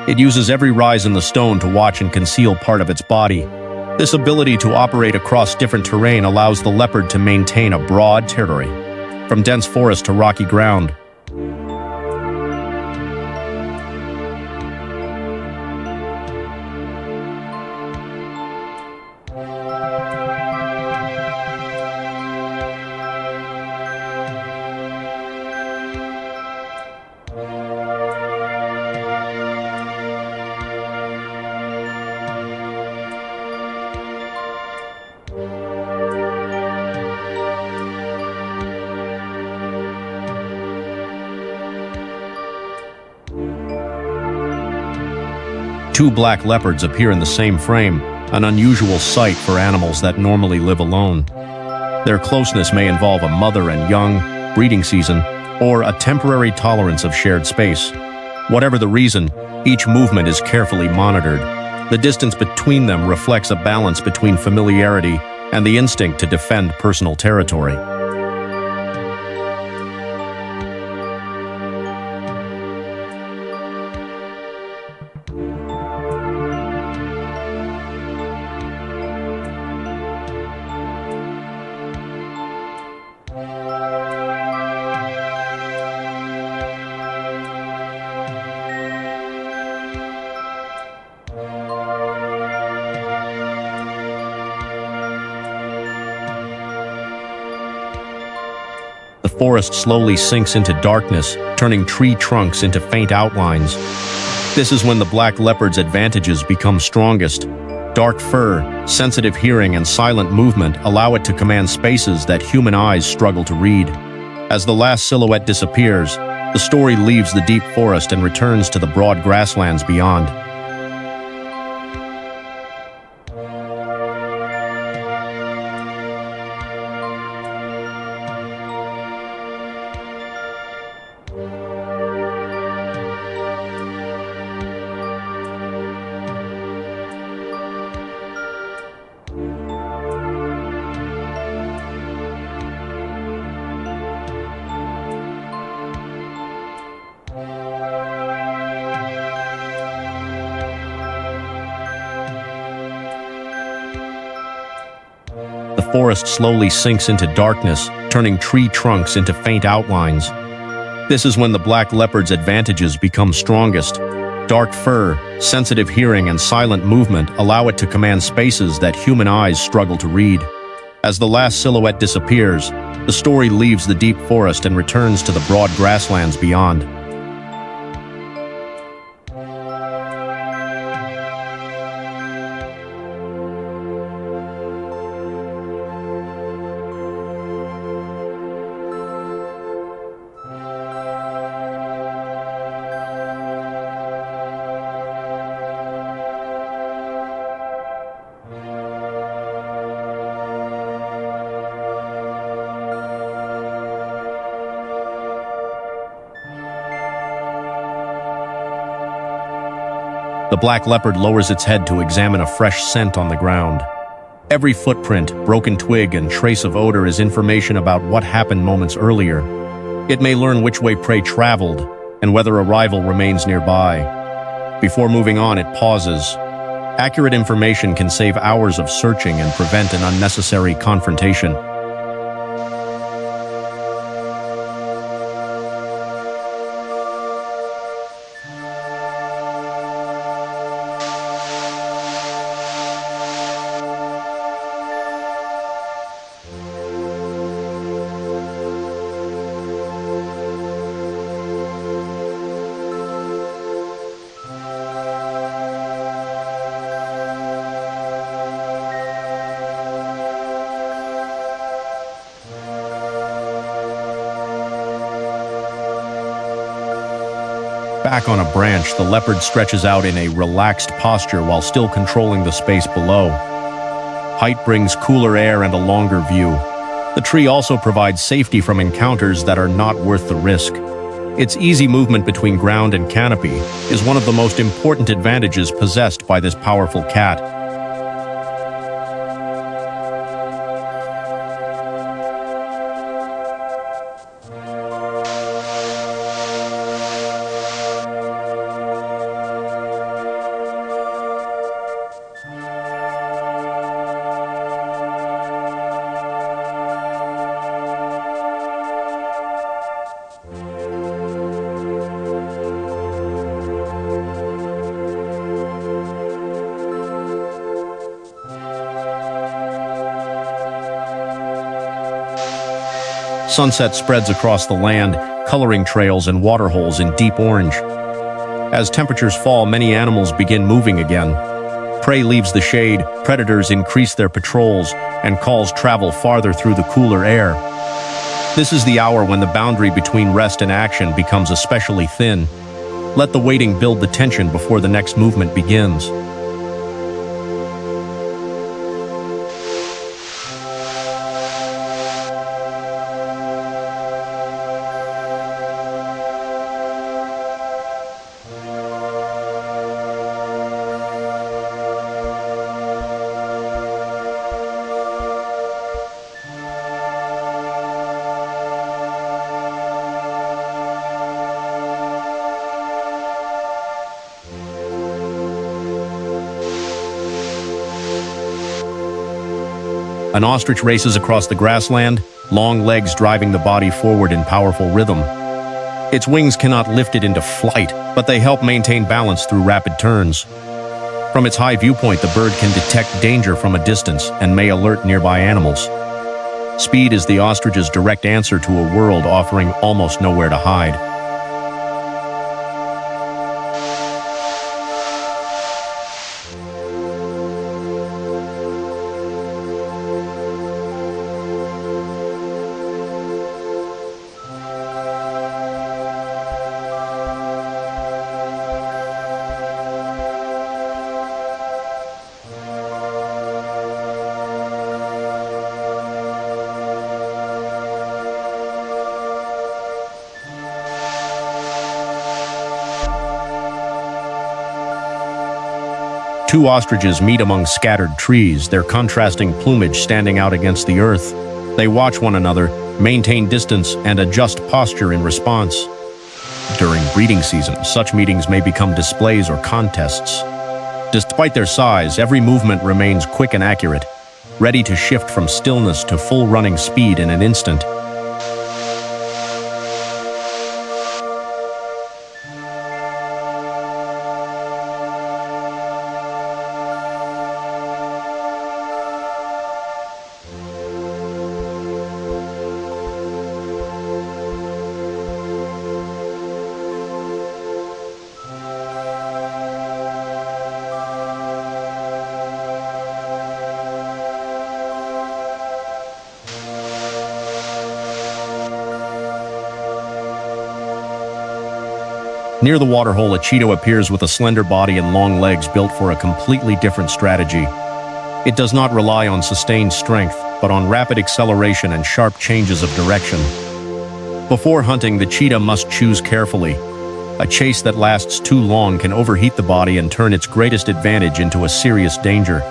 S1: It uses every rise in the stone to watch and conceal part of its body. This ability to operate across different terrain allows the leopard to maintain a broad territory, from dense forest to rocky ground. Two black leopards appear in the same frame, an unusual sight for animals that normally live alone. Their closeness may involve a mother and young, breeding season, or a temporary tolerance of shared space. Whatever the reason, each movement is carefully monitored. The distance between them reflects a balance between familiarity and the instinct to defend personal territory. The forest slowly sinks into darkness, turning tree trunks into faint outlines. This is when the black leopard's advantages become strongest. Dark fur, sensitive hearing, and silent movement allow it to command spaces that human eyes struggle to read. As the last silhouette disappears, the story leaves the deep forest and returns to the broad grasslands beyond. The forest slowly sinks into darkness, turning tree trunks into faint outlines. This is when the black leopard's advantages become strongest. Dark fur, sensitive hearing, and silent movement allow it to command spaces that human eyes struggle to read. As the last silhouette disappears, the story leaves the deep forest and returns to the broad grasslands beyond. The black leopard lowers its head to examine a fresh scent on the ground. Every footprint, broken twig, and trace of odor is information about what happened moments earlier. It may learn which way prey traveled and whether a rival remains nearby. Before moving on, it pauses. Accurate information can save hours of searching and prevent an unnecessary confrontation. Back on a branch, the leopard stretches out in a relaxed posture while still controlling the space below. Height brings cooler air and a longer view. The tree also provides safety from encounters that are not worth the risk. Its easy movement between ground and canopy is one of the most important advantages possessed by this powerful cat. Sunset spreads across the land, coloring trails and waterholes in deep orange. As temperatures fall, many animals begin moving again. Prey leaves the shade, predators increase their patrols, and calls travel farther through the cooler air. This is the hour when the boundary between rest and action becomes especially thin. Let the waiting build the tension before the next movement begins. An ostrich races across the grassland, long legs driving the body forward in powerful rhythm. Its wings cannot lift it into flight, but they help maintain balance through rapid turns. From its high viewpoint, the bird can detect danger from a distance and may alert nearby animals. Speed is the ostrich's direct answer to a world offering almost nowhere to hide. Two ostriches meet among scattered trees, their contrasting plumage standing out against the earth. They watch one another, maintain distance, and adjust posture in response. During breeding season, such meetings may become displays or contests. Despite their size, every movement remains quick and accurate, ready to shift from stillness to full running speed in an instant. Near the waterhole, a cheetah appears with a slender body and long legs built for a completely different strategy. It does not rely on sustained strength, but on rapid acceleration and sharp changes of direction. Before hunting, the cheetah must choose carefully. A chase that lasts too long can overheat the body and turn its greatest advantage into a serious danger.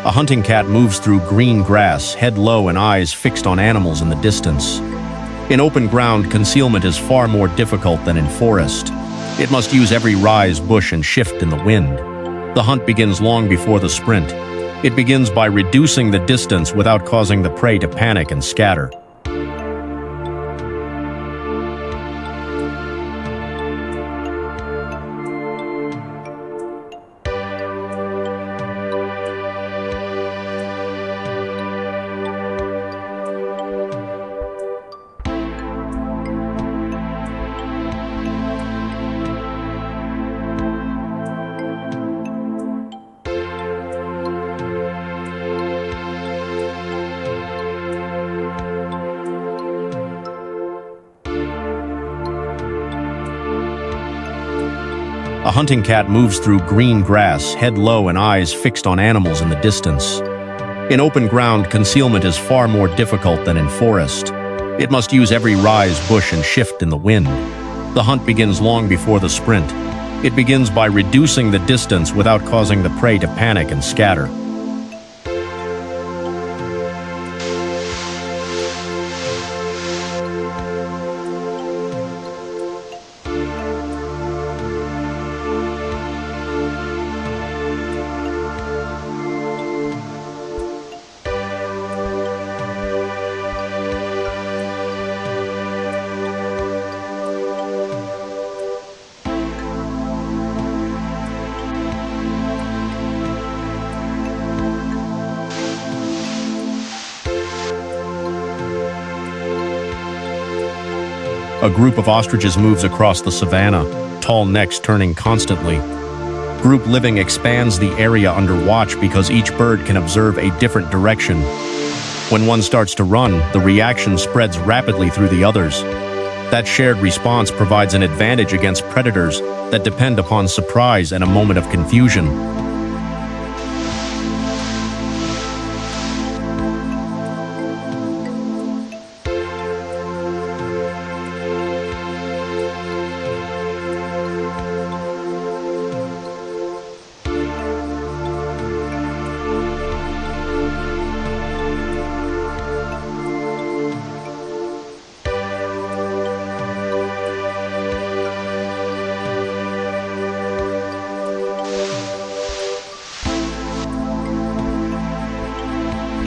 S1: A hunting cat moves through green grass, head low and eyes fixed on animals in the distance. In open ground, concealment is far more difficult than in forest. It must use every rise, bush, and shift in the wind. The hunt begins long before the sprint. It begins by reducing the distance without causing the prey to panic and scatter. A hunting cat moves through green grass, head low and eyes fixed on animals in the distance. In open ground, concealment is far more difficult than in forest. It must use every rise, bush, and shift in the wind. The hunt begins long before the sprint. It begins by reducing the distance without causing the prey to panic and scatter. A group of ostriches moves across the savanna, tall necks turning constantly. Group living expands the area under watch because each bird can observe a different direction. When one starts to run, the reaction spreads rapidly through the others. That shared response provides an advantage against predators that depend upon surprise and a moment of confusion.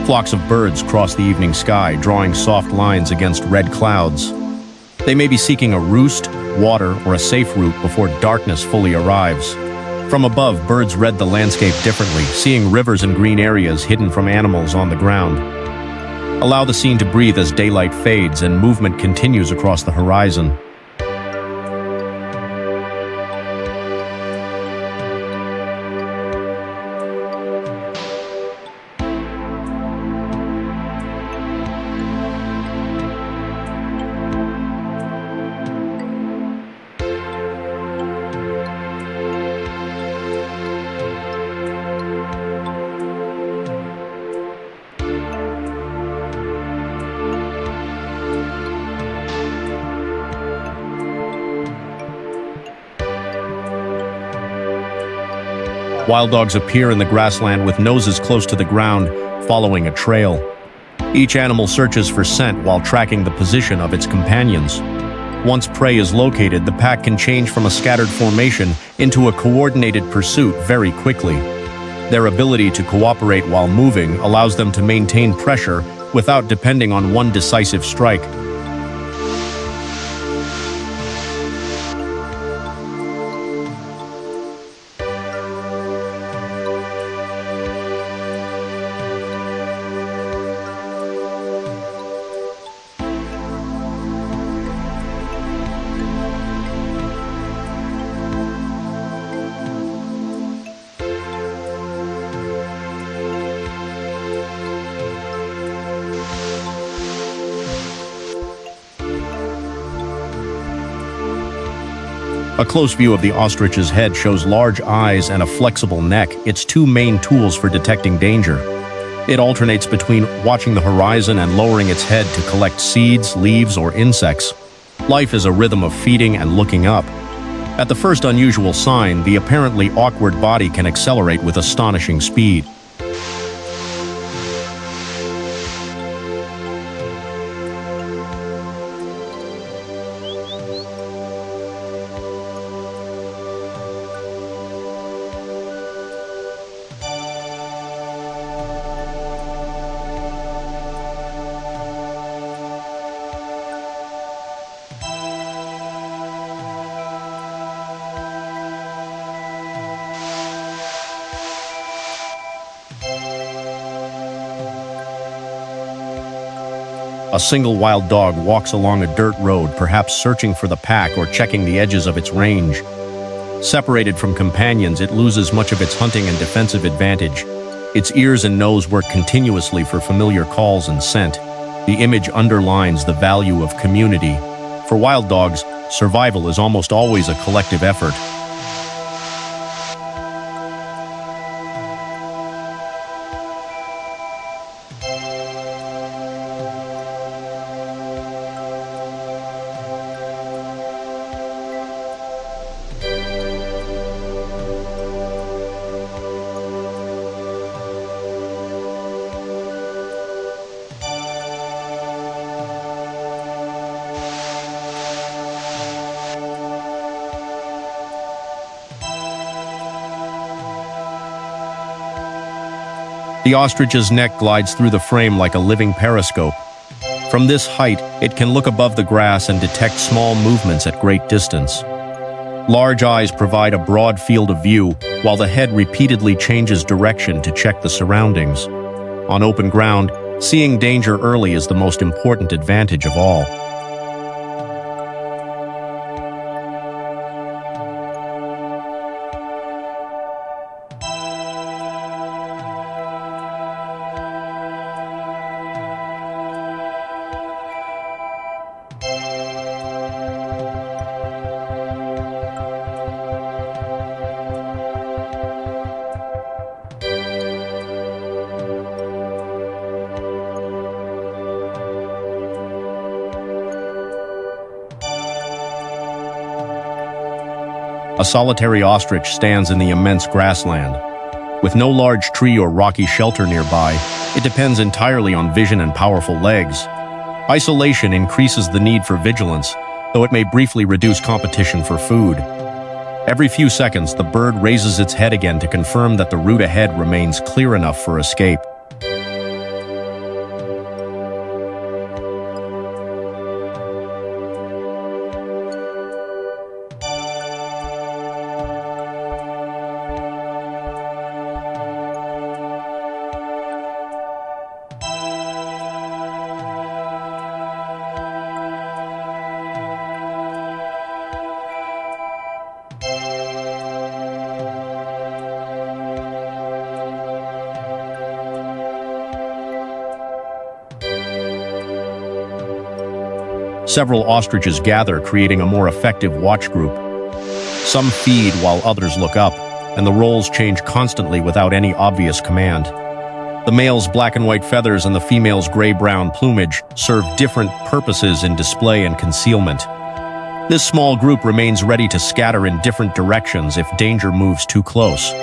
S1: Flocks of birds cross the evening sky, drawing soft lines against red clouds. They may be seeking a roost, water, or a safe route before darkness fully arrives. From above, birds read the landscape differently, seeing rivers and green areas hidden from animals on the ground. Allow the scene to breathe as daylight fades and movement continues across the horizon. Wild dogs appear in the grassland with noses close to the ground, following a trail. Each animal searches for scent while tracking the position of its companions. Once prey is located, the pack can change from a scattered formation into a coordinated pursuit very quickly. Their ability to cooperate while moving allows them to maintain pressure without depending on one decisive strike. A close view of the ostrich's head shows large eyes and a flexible neck, its two main tools for detecting danger. It alternates between watching the horizon and lowering its head to collect seeds, leaves, or insects. Life is a rhythm of feeding and looking up. At the first unusual sign, the apparently awkward body can accelerate with astonishing speed. A single wild dog walks along a dirt road, perhaps searching for the pack or checking the edges of its range. Separated from companions, it loses much of its hunting and defensive advantage. Its ears and nose work continuously for familiar calls and scent. The image underlines the value of community. For wild dogs, survival is almost always a collective effort. The ostrich's neck glides through the frame like a living periscope. From this height, it can look above the grass and detect small movements at great distance. Large eyes provide a broad field of view, while the head repeatedly changes direction to check the surroundings. On open ground, seeing danger early is the most important advantage of all. A solitary ostrich stands in the immense grassland. With no large tree or rocky shelter nearby, it depends entirely on vision and powerful legs. Isolation increases the need for vigilance, though it may briefly reduce competition for food. Every few seconds, the bird raises its head again to confirm that the route ahead remains clear enough for escape. Several ostriches gather, creating a more effective watch group. Some feed while others look up, and the roles change constantly without any obvious command. The male's black and white feathers and the female's gray-brown plumage serve different purposes in display and concealment. This small group remains ready to scatter in different directions if danger moves too close.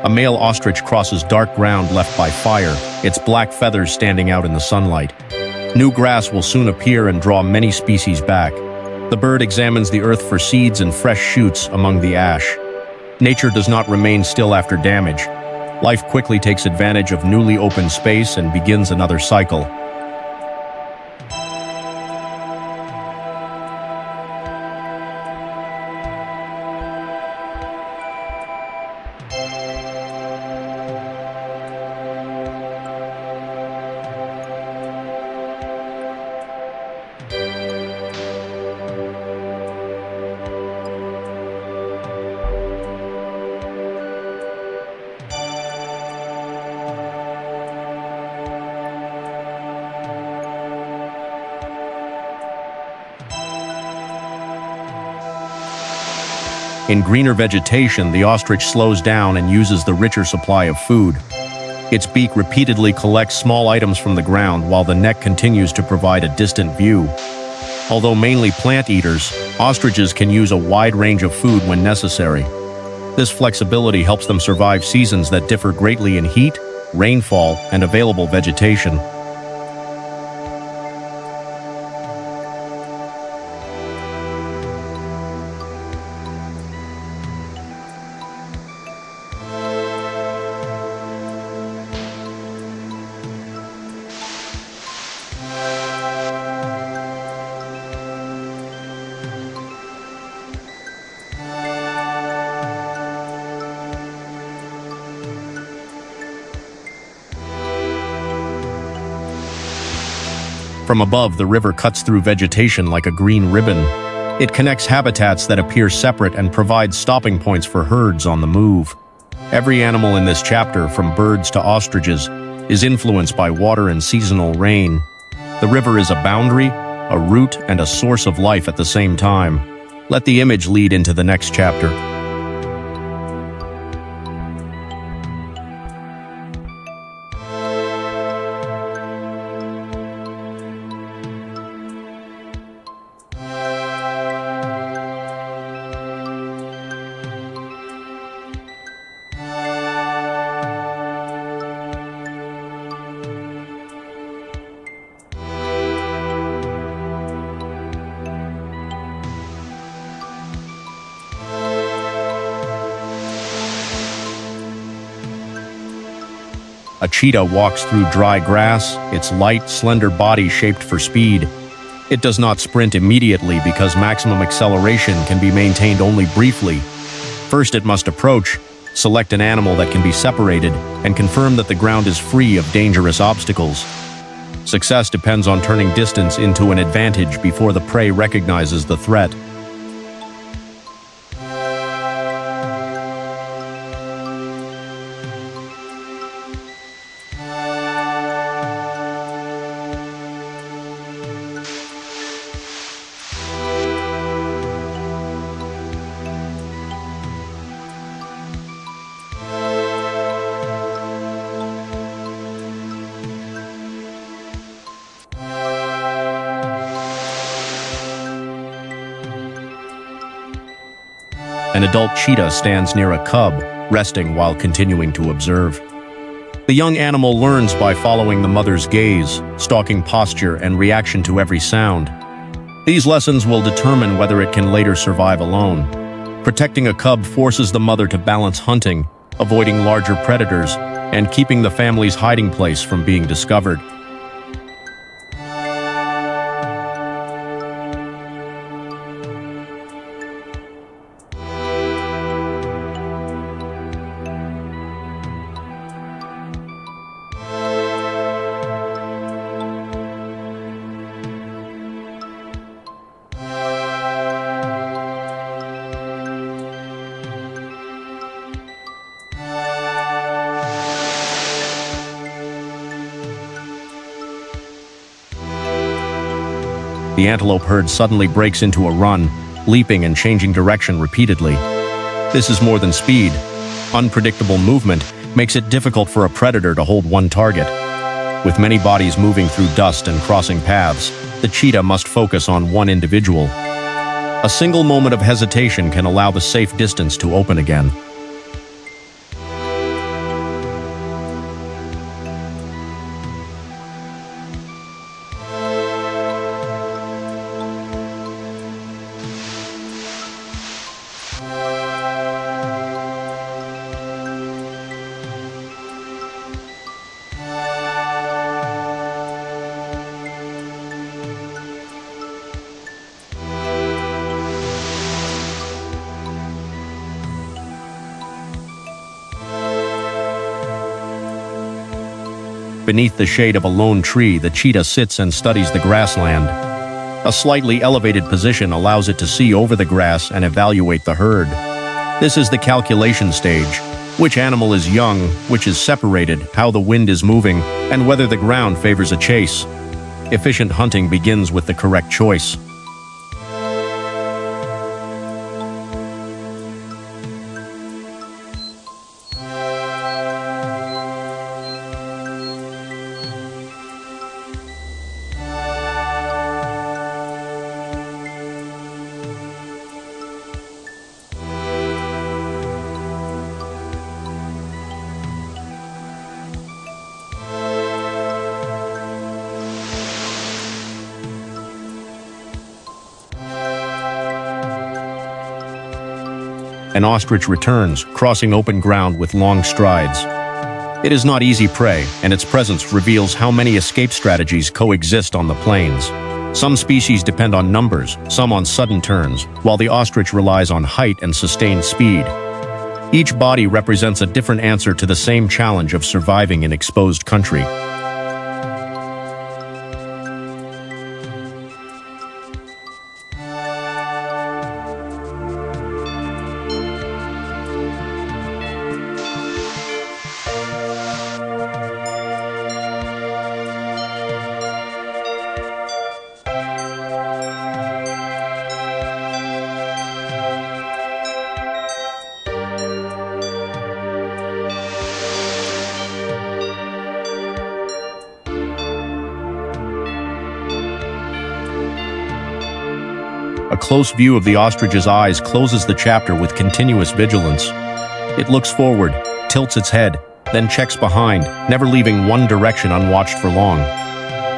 S1: A male ostrich crosses dark ground left by fire, its black feathers standing out in the sunlight. New grass will soon appear and draw many species back. The bird examines the earth for seeds and fresh shoots among the ash. Nature does not remain still after damage. Life quickly takes advantage of newly opened space and begins another cycle. In greener vegetation, the ostrich slows down and uses the richer supply of food. Its beak repeatedly collects small items from the ground while the neck continues to provide a distant view. Although mainly plant eaters, ostriches can use a wide range of food when necessary. This flexibility helps them survive seasons that differ greatly in heat, rainfall, and available vegetation. From above, the river cuts through vegetation like a green ribbon. It connects habitats that appear separate and provides stopping points for herds on the move. Every animal in this chapter, from birds to ostriches, is influenced by water and seasonal rain. The river is a boundary, a route, and a source of life at the same time. Let the image lead into the next chapter. A cheetah walks through dry grass, its light, slender body shaped for speed. It does not sprint immediately because maximum acceleration can be maintained only briefly. First, it must approach, select an animal that can be separated, and confirm that the ground is free of dangerous obstacles. Success depends on turning distance into an advantage before the prey recognizes the threat. An adult cheetah stands near a cub, resting while continuing to observe. The young animal learns by following the mother's gaze, stalking posture, and reaction to every sound. These lessons will determine whether it can later survive alone. Protecting a cub forces the mother to balance hunting, avoiding larger predators, and keeping the family's hiding place from being discovered. The antelope herd suddenly breaks into a run, leaping and changing direction repeatedly. This is more than speed. Unpredictable movement makes it difficult for a predator to hold one target. With many bodies moving through dust and crossing paths, the cheetah must focus on one individual. A single moment of hesitation can allow the safe distance to open again. Beneath the shade of a lone tree, the cheetah sits and studies the grassland. A slightly elevated position allows it to see over the grass and evaluate the herd. This is the calculation stage. Which animal is young, which is separated, how the wind is moving, and whether the ground favors a chase. Efficient hunting begins with the correct choice. An ostrich returns, crossing open ground with long strides. It is not easy prey, and its presence reveals how many escape strategies coexist on the plains. Some species depend on numbers, some on sudden turns, while the ostrich relies on height and sustained speed. Each body represents a different answer to the same challenge of surviving in exposed country. A close view of the ostrich's eyes closes the chapter with continuous vigilance. It looks forward, tilts its head, then checks behind, never leaving one direction unwatched for long.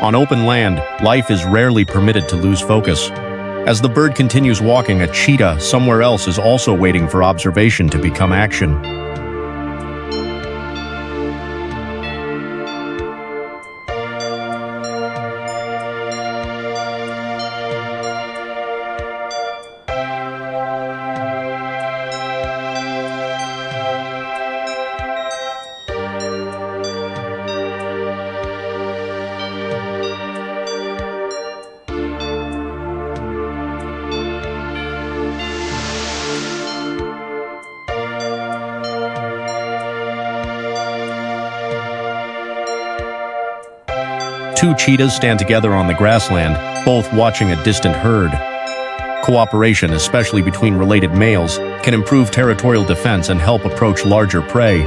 S1: On open land, life is rarely permitted to lose focus. As the bird continues walking, a cheetah somewhere else is also waiting for observation to become action. Two cheetahs stand together on the grassland, both watching a distant herd. Cooperation, especially between related males, can improve territorial defense and help approach larger prey.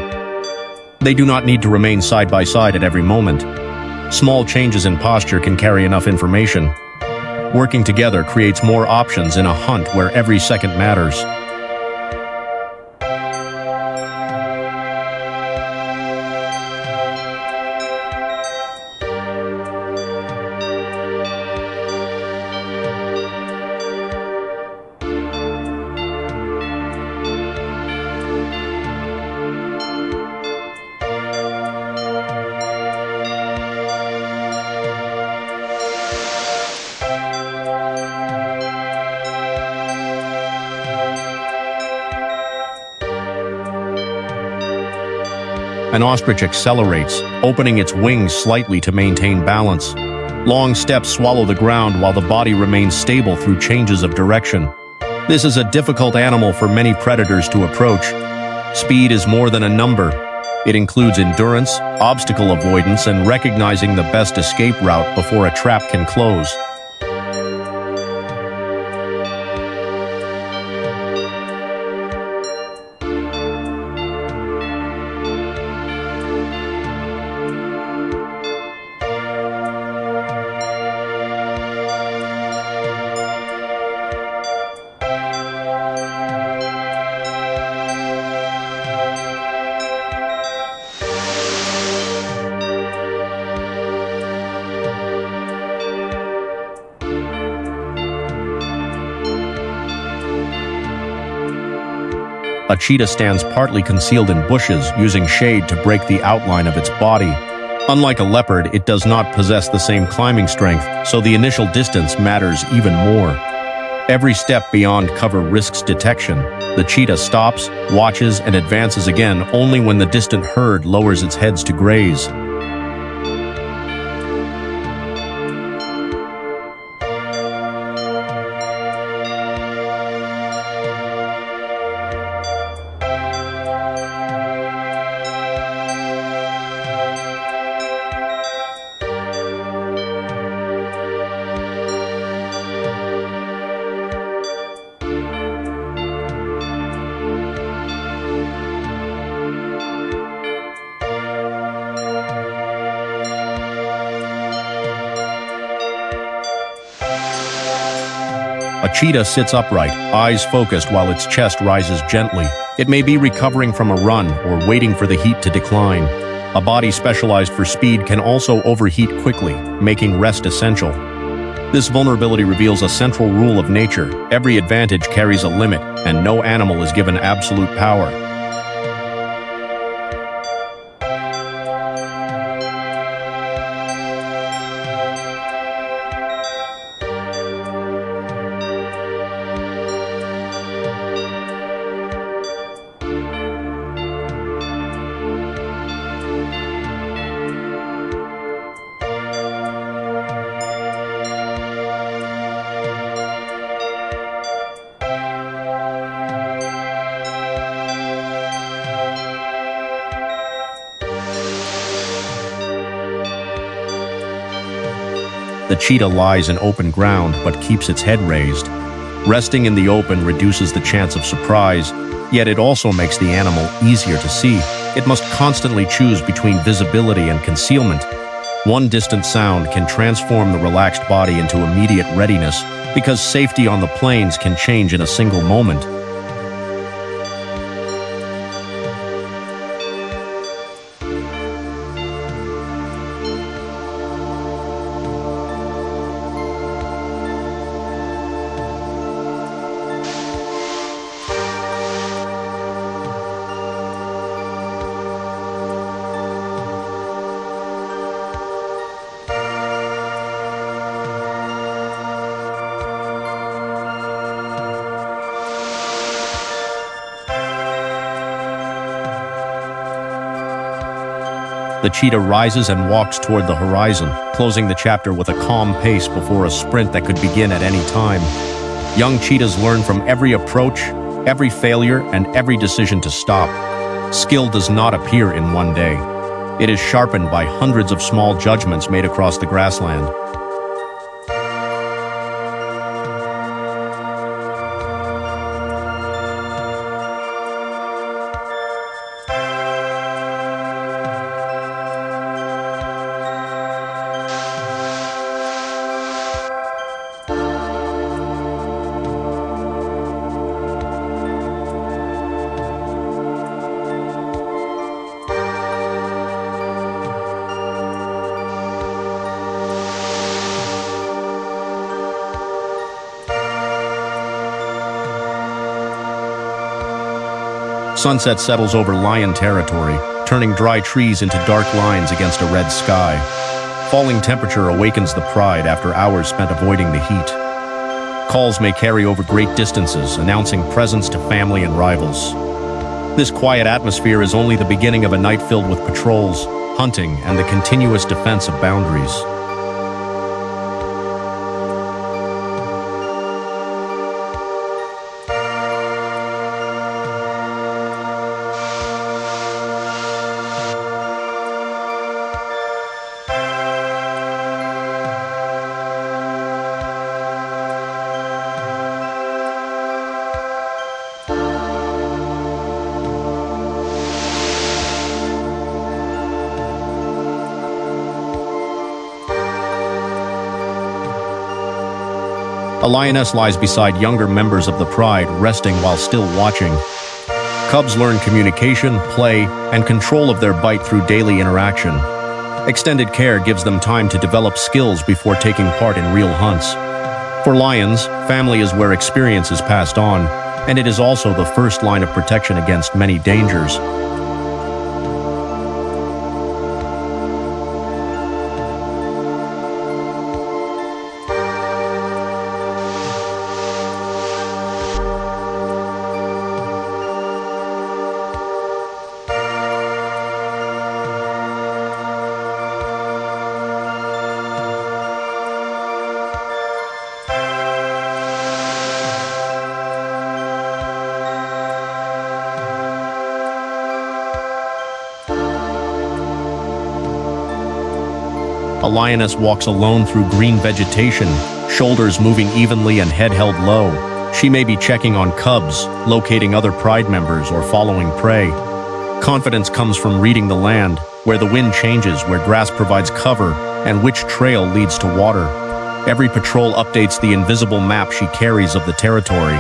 S1: They do not need to remain side by side at every moment. Small changes in posture can carry enough information. Working together creates more options in a hunt where every second matters. An ostrich accelerates, opening its wings slightly to maintain balance. Long steps swallow the ground while the body remains stable through changes of direction. This is a difficult animal for many predators to approach. Speed is more than a number. It includes endurance, obstacle avoidance, and recognizing the best escape route before a trap can close. A cheetah stands partly concealed in bushes, using shade to break the outline of its body. Unlike a leopard, it does not possess the same climbing strength, so the initial distance matters even more. Every step beyond cover risks detection. The cheetah stops, watches, and advances again only when the distant herd lowers its heads to graze. A cheetah sits upright, eyes focused while its chest rises gently. It may be recovering from a run or waiting for the heat to decline. A body specialized for speed can also overheat quickly, making rest essential. This vulnerability reveals a central rule of nature. Every advantage carries a limit, and no animal is given absolute power. The cheetah lies in open ground but keeps its head raised. Resting in the open reduces the chance of surprise, yet it also makes the animal easier to see. It must constantly choose between visibility and concealment. One distant sound can transform the relaxed body into immediate readiness, because safety on the plains can change in a single moment. The cheetah rises and walks toward the horizon, closing the chapter with a calm pace before a sprint that could begin at any time. Young cheetahs learn from every approach, every failure, and every decision to stop. Skill does not appear in one day. It is sharpened by hundreds of small judgments made across the grassland. Sunset settles over lion territory, turning dry trees into dark lines against a red sky. Falling temperature awakens the pride after hours spent avoiding the heat. Calls may carry over great distances, announcing presence to family and rivals. This quiet atmosphere is only the beginning of a night filled with patrols, hunting, and the continuous defense of boundaries. A lioness lies beside younger members of the pride, resting while still watching. Cubs learn communication, play, and control of their bite through daily interaction. Extended care gives them time to develop skills before taking part in real hunts. For lions, family is where experience is passed on, and it is also the first line of protection against many dangers. A lioness walks alone through green vegetation, shoulders moving evenly and head held low. She may be checking on cubs, locating other pride members, or following prey. Confidence comes from reading the land, where the wind changes, where grass provides cover, and which trail leads to water. Every patrol updates the invisible map she carries of the territory.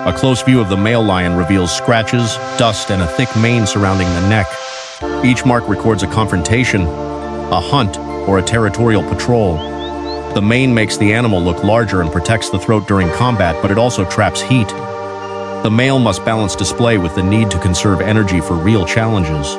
S1: A close view of the male lion reveals scratches, dust, and a thick mane surrounding the neck. Each mark records a confrontation, a hunt, or a territorial patrol. The mane makes the animal look larger and protects the throat during combat, but it also traps heat. The male must balance display with the need to conserve energy for real challenges.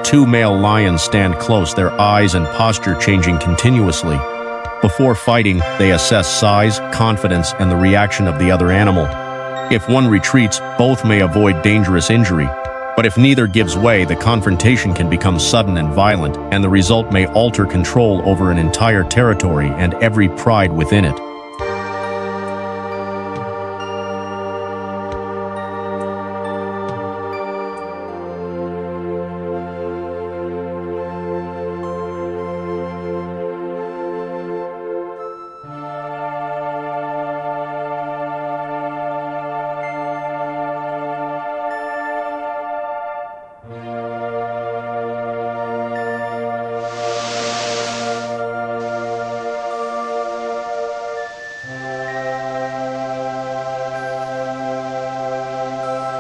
S1: Two male lions stand close, their eyes and posture changing continuously. Before fighting, they assess size, confidence, and the reaction of the other animal. If one retreats, both may avoid dangerous injury. But if neither gives way, the confrontation can become sudden and violent, and the result may alter control over an entire territory and every pride within it.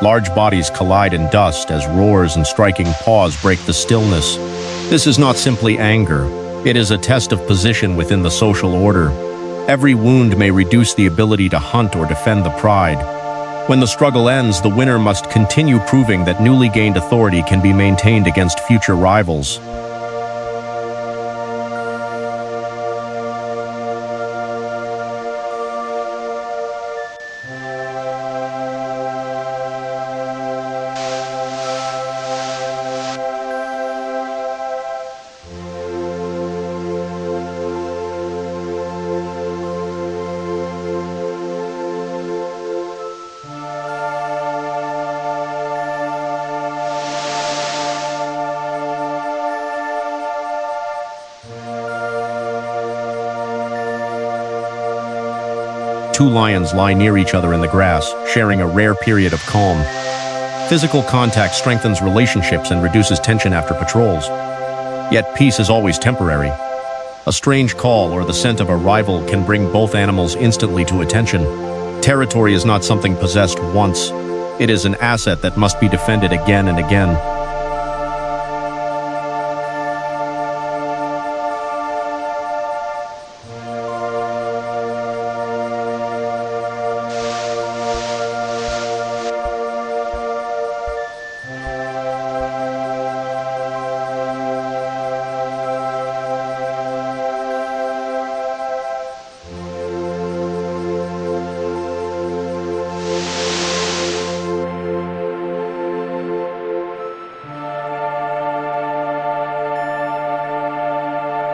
S1: Large bodies collide in dust as roars and striking paws break the stillness. This is not simply anger. It is a test of position within the social order. Every wound may reduce the ability to hunt or defend the pride. When the struggle ends, the winner must continue proving that newly gained authority can be maintained against future rivals. Two lions lie near each other in the grass, sharing a rare period of calm. Physical contact strengthens relationships and reduces tension after patrols. Yet peace is always temporary. A strange call or the scent of a rival can bring both animals instantly to attention. Territory is not something possessed once. It is an asset that must be defended again and again.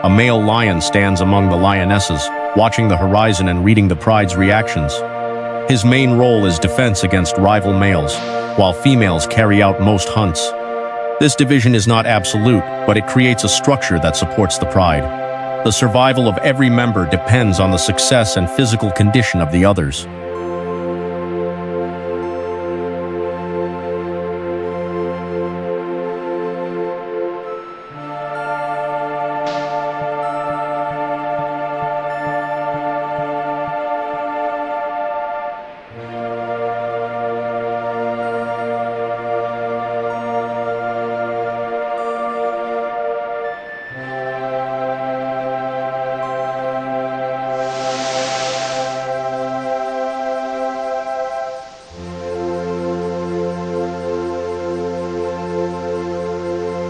S1: A male lion stands among the lionesses, watching the horizon and reading the pride's reactions. His main role is defense against rival males, while females carry out most hunts. This division is not absolute, but it creates a structure that supports the pride. The survival of every member depends on the success and physical condition of the others.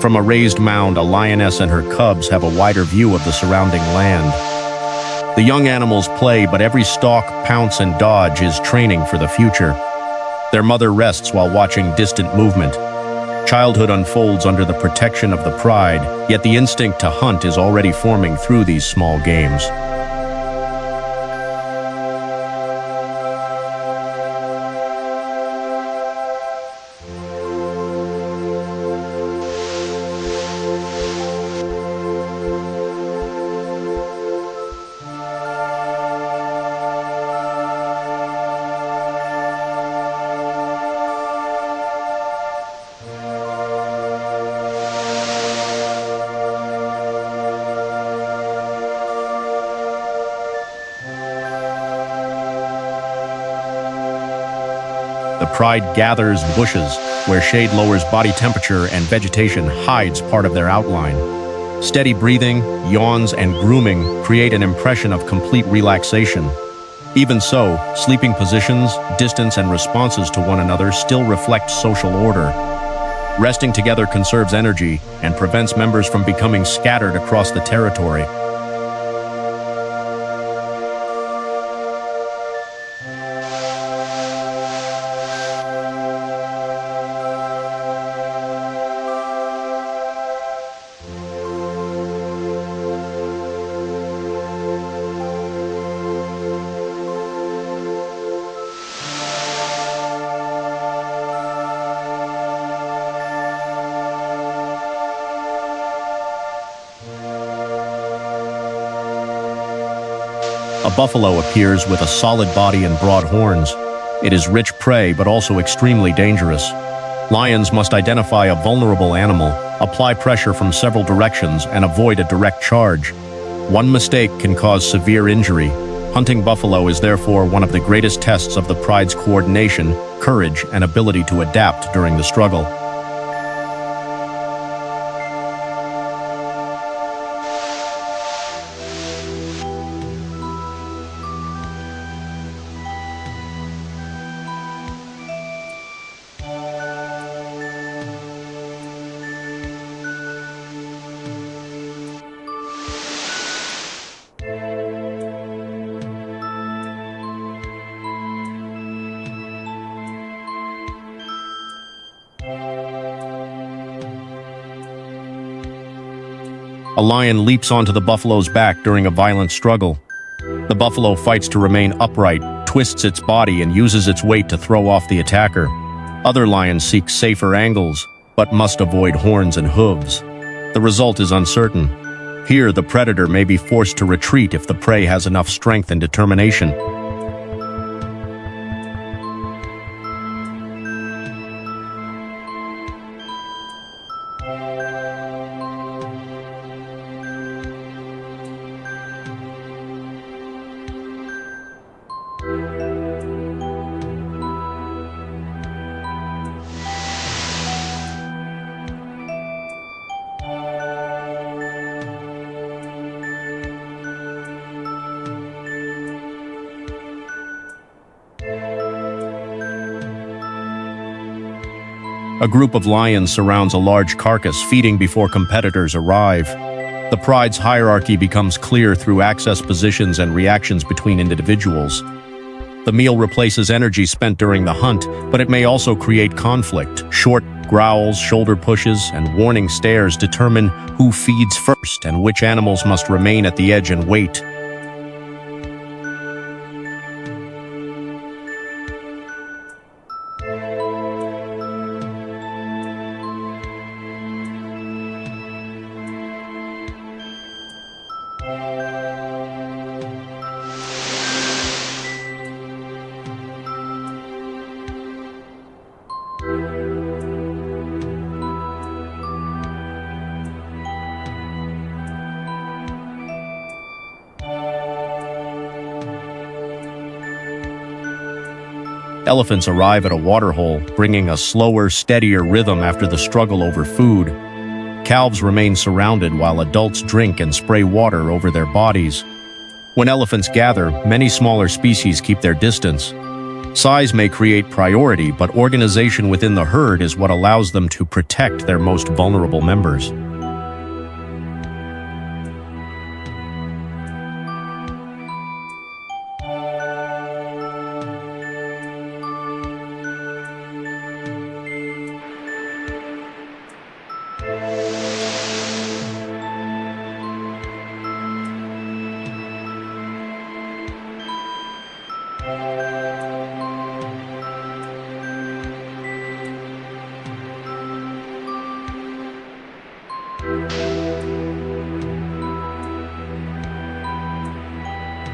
S1: From a raised mound, a lioness and her cubs have a wider view of the surrounding land. The young animals play, but every stalk, pounce, and dodge is training for the future. Their mother rests while watching distant movement. Childhood unfolds under the protection of the pride, yet the instinct to hunt is already forming through these small games. The pride gathers bushes, where shade lowers body temperature and vegetation hides part of their outline. Steady breathing, yawns, and grooming create an impression of complete relaxation. Even so, sleeping positions, distance, and responses to one another still reflect social order. Resting together conserves energy and prevents members from becoming scattered across the territory. A buffalo appears with a solid body and broad horns. It is rich prey, but also extremely dangerous. Lions must identify a vulnerable animal, apply pressure from several directions, and avoid a direct charge. One mistake can cause severe injury. Hunting buffalo is therefore one of the greatest tests of the pride's coordination, courage, and ability to adapt during the struggle. A lion leaps onto the buffalo's back during a violent struggle. The buffalo fights to remain upright, twists its body, and uses its weight to throw off the attacker. Other lions seek safer angles, but must avoid horns and hooves. The result is uncertain. Here, the predator may be forced to retreat if the prey has enough strength and determination. A group of lions surrounds a large carcass, feeding before competitors arrive. The pride's hierarchy becomes clear through access positions and reactions between individuals. The meal replaces energy spent during the hunt, but it may also create conflict. Short growls, shoulder pushes, and warning stares determine who feeds first and which animals must remain at the edge and wait. Elephants arrive at a waterhole, bringing a slower, steadier rhythm after the struggle over food. Calves remain surrounded while adults drink and spray water over their bodies. When elephants gather, many smaller species keep their distance. Size may create priority, but organization within the herd is what allows them to protect their most vulnerable members.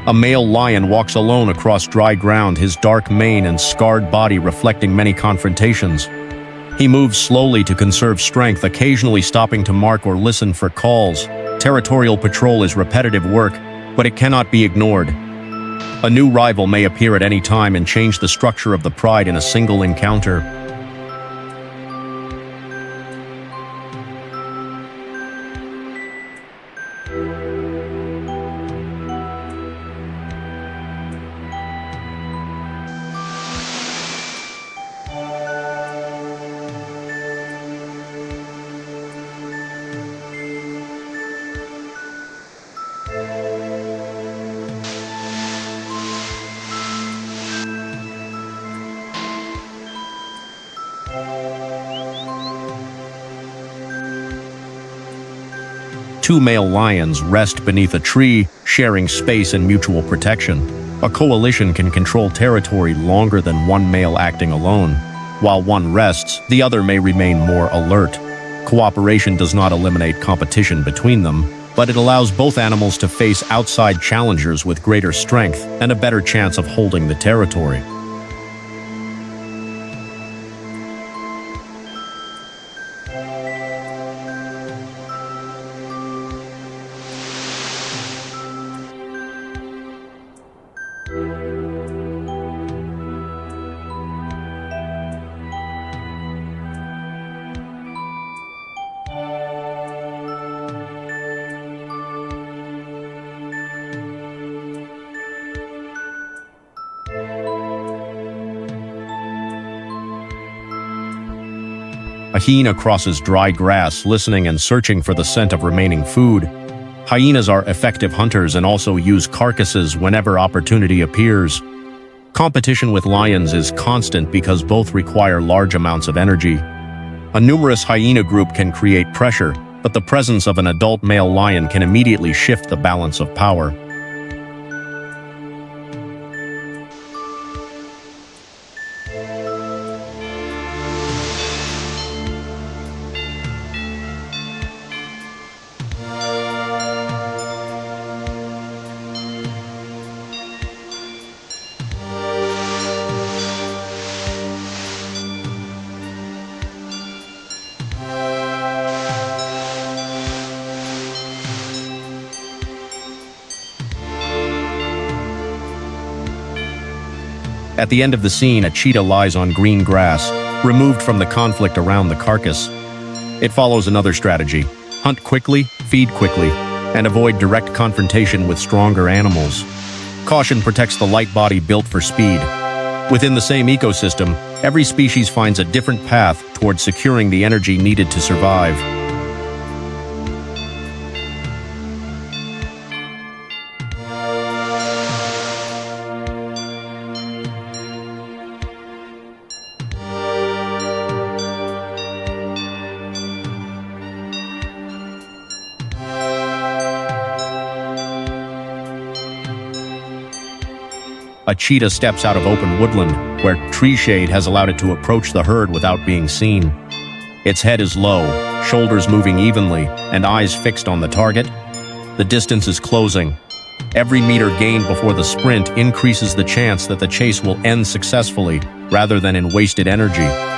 S1: A male lion walks alone across dry ground, his dark mane and scarred body reflecting many confrontations. He moves slowly to conserve strength, occasionally stopping to mark or listen for calls. Territorial patrol is repetitive work, but it cannot be ignored. A new rival may appear at any time and change the structure of the pride in a single encounter. Two male lions rest beneath a tree, sharing space and mutual protection. A coalition can control territory longer than one male acting alone. While one rests, the other may remain more alert. Cooperation does not eliminate competition between them, but it allows both animals to face outside challengers with greater strength and a better chance of holding the territory. A hyena crosses dry grass, listening and searching for the scent of remaining food. Hyenas are effective hunters and also use carcasses whenever opportunity appears. Competition with lions is constant because both require large amounts of energy. A numerous hyena group can create pressure, but the presence of an adult male lion can immediately shift the balance of power. At the end of the scene, a cheetah lies on green grass, removed from the conflict around the carcass. It follows another strategy: hunt quickly, feed quickly, and avoid direct confrontation with stronger animals. Caution protects the light body built for speed. Within the same ecosystem, every species finds a different path towards securing the energy needed to survive. A cheetah steps out of open woodland, where tree shade has allowed it to approach the herd without being seen. Its head is low, shoulders moving evenly, and eyes fixed on the target. The distance is closing. Every meter gained before the sprint increases the chance that the chase will end successfully, rather than in wasted energy.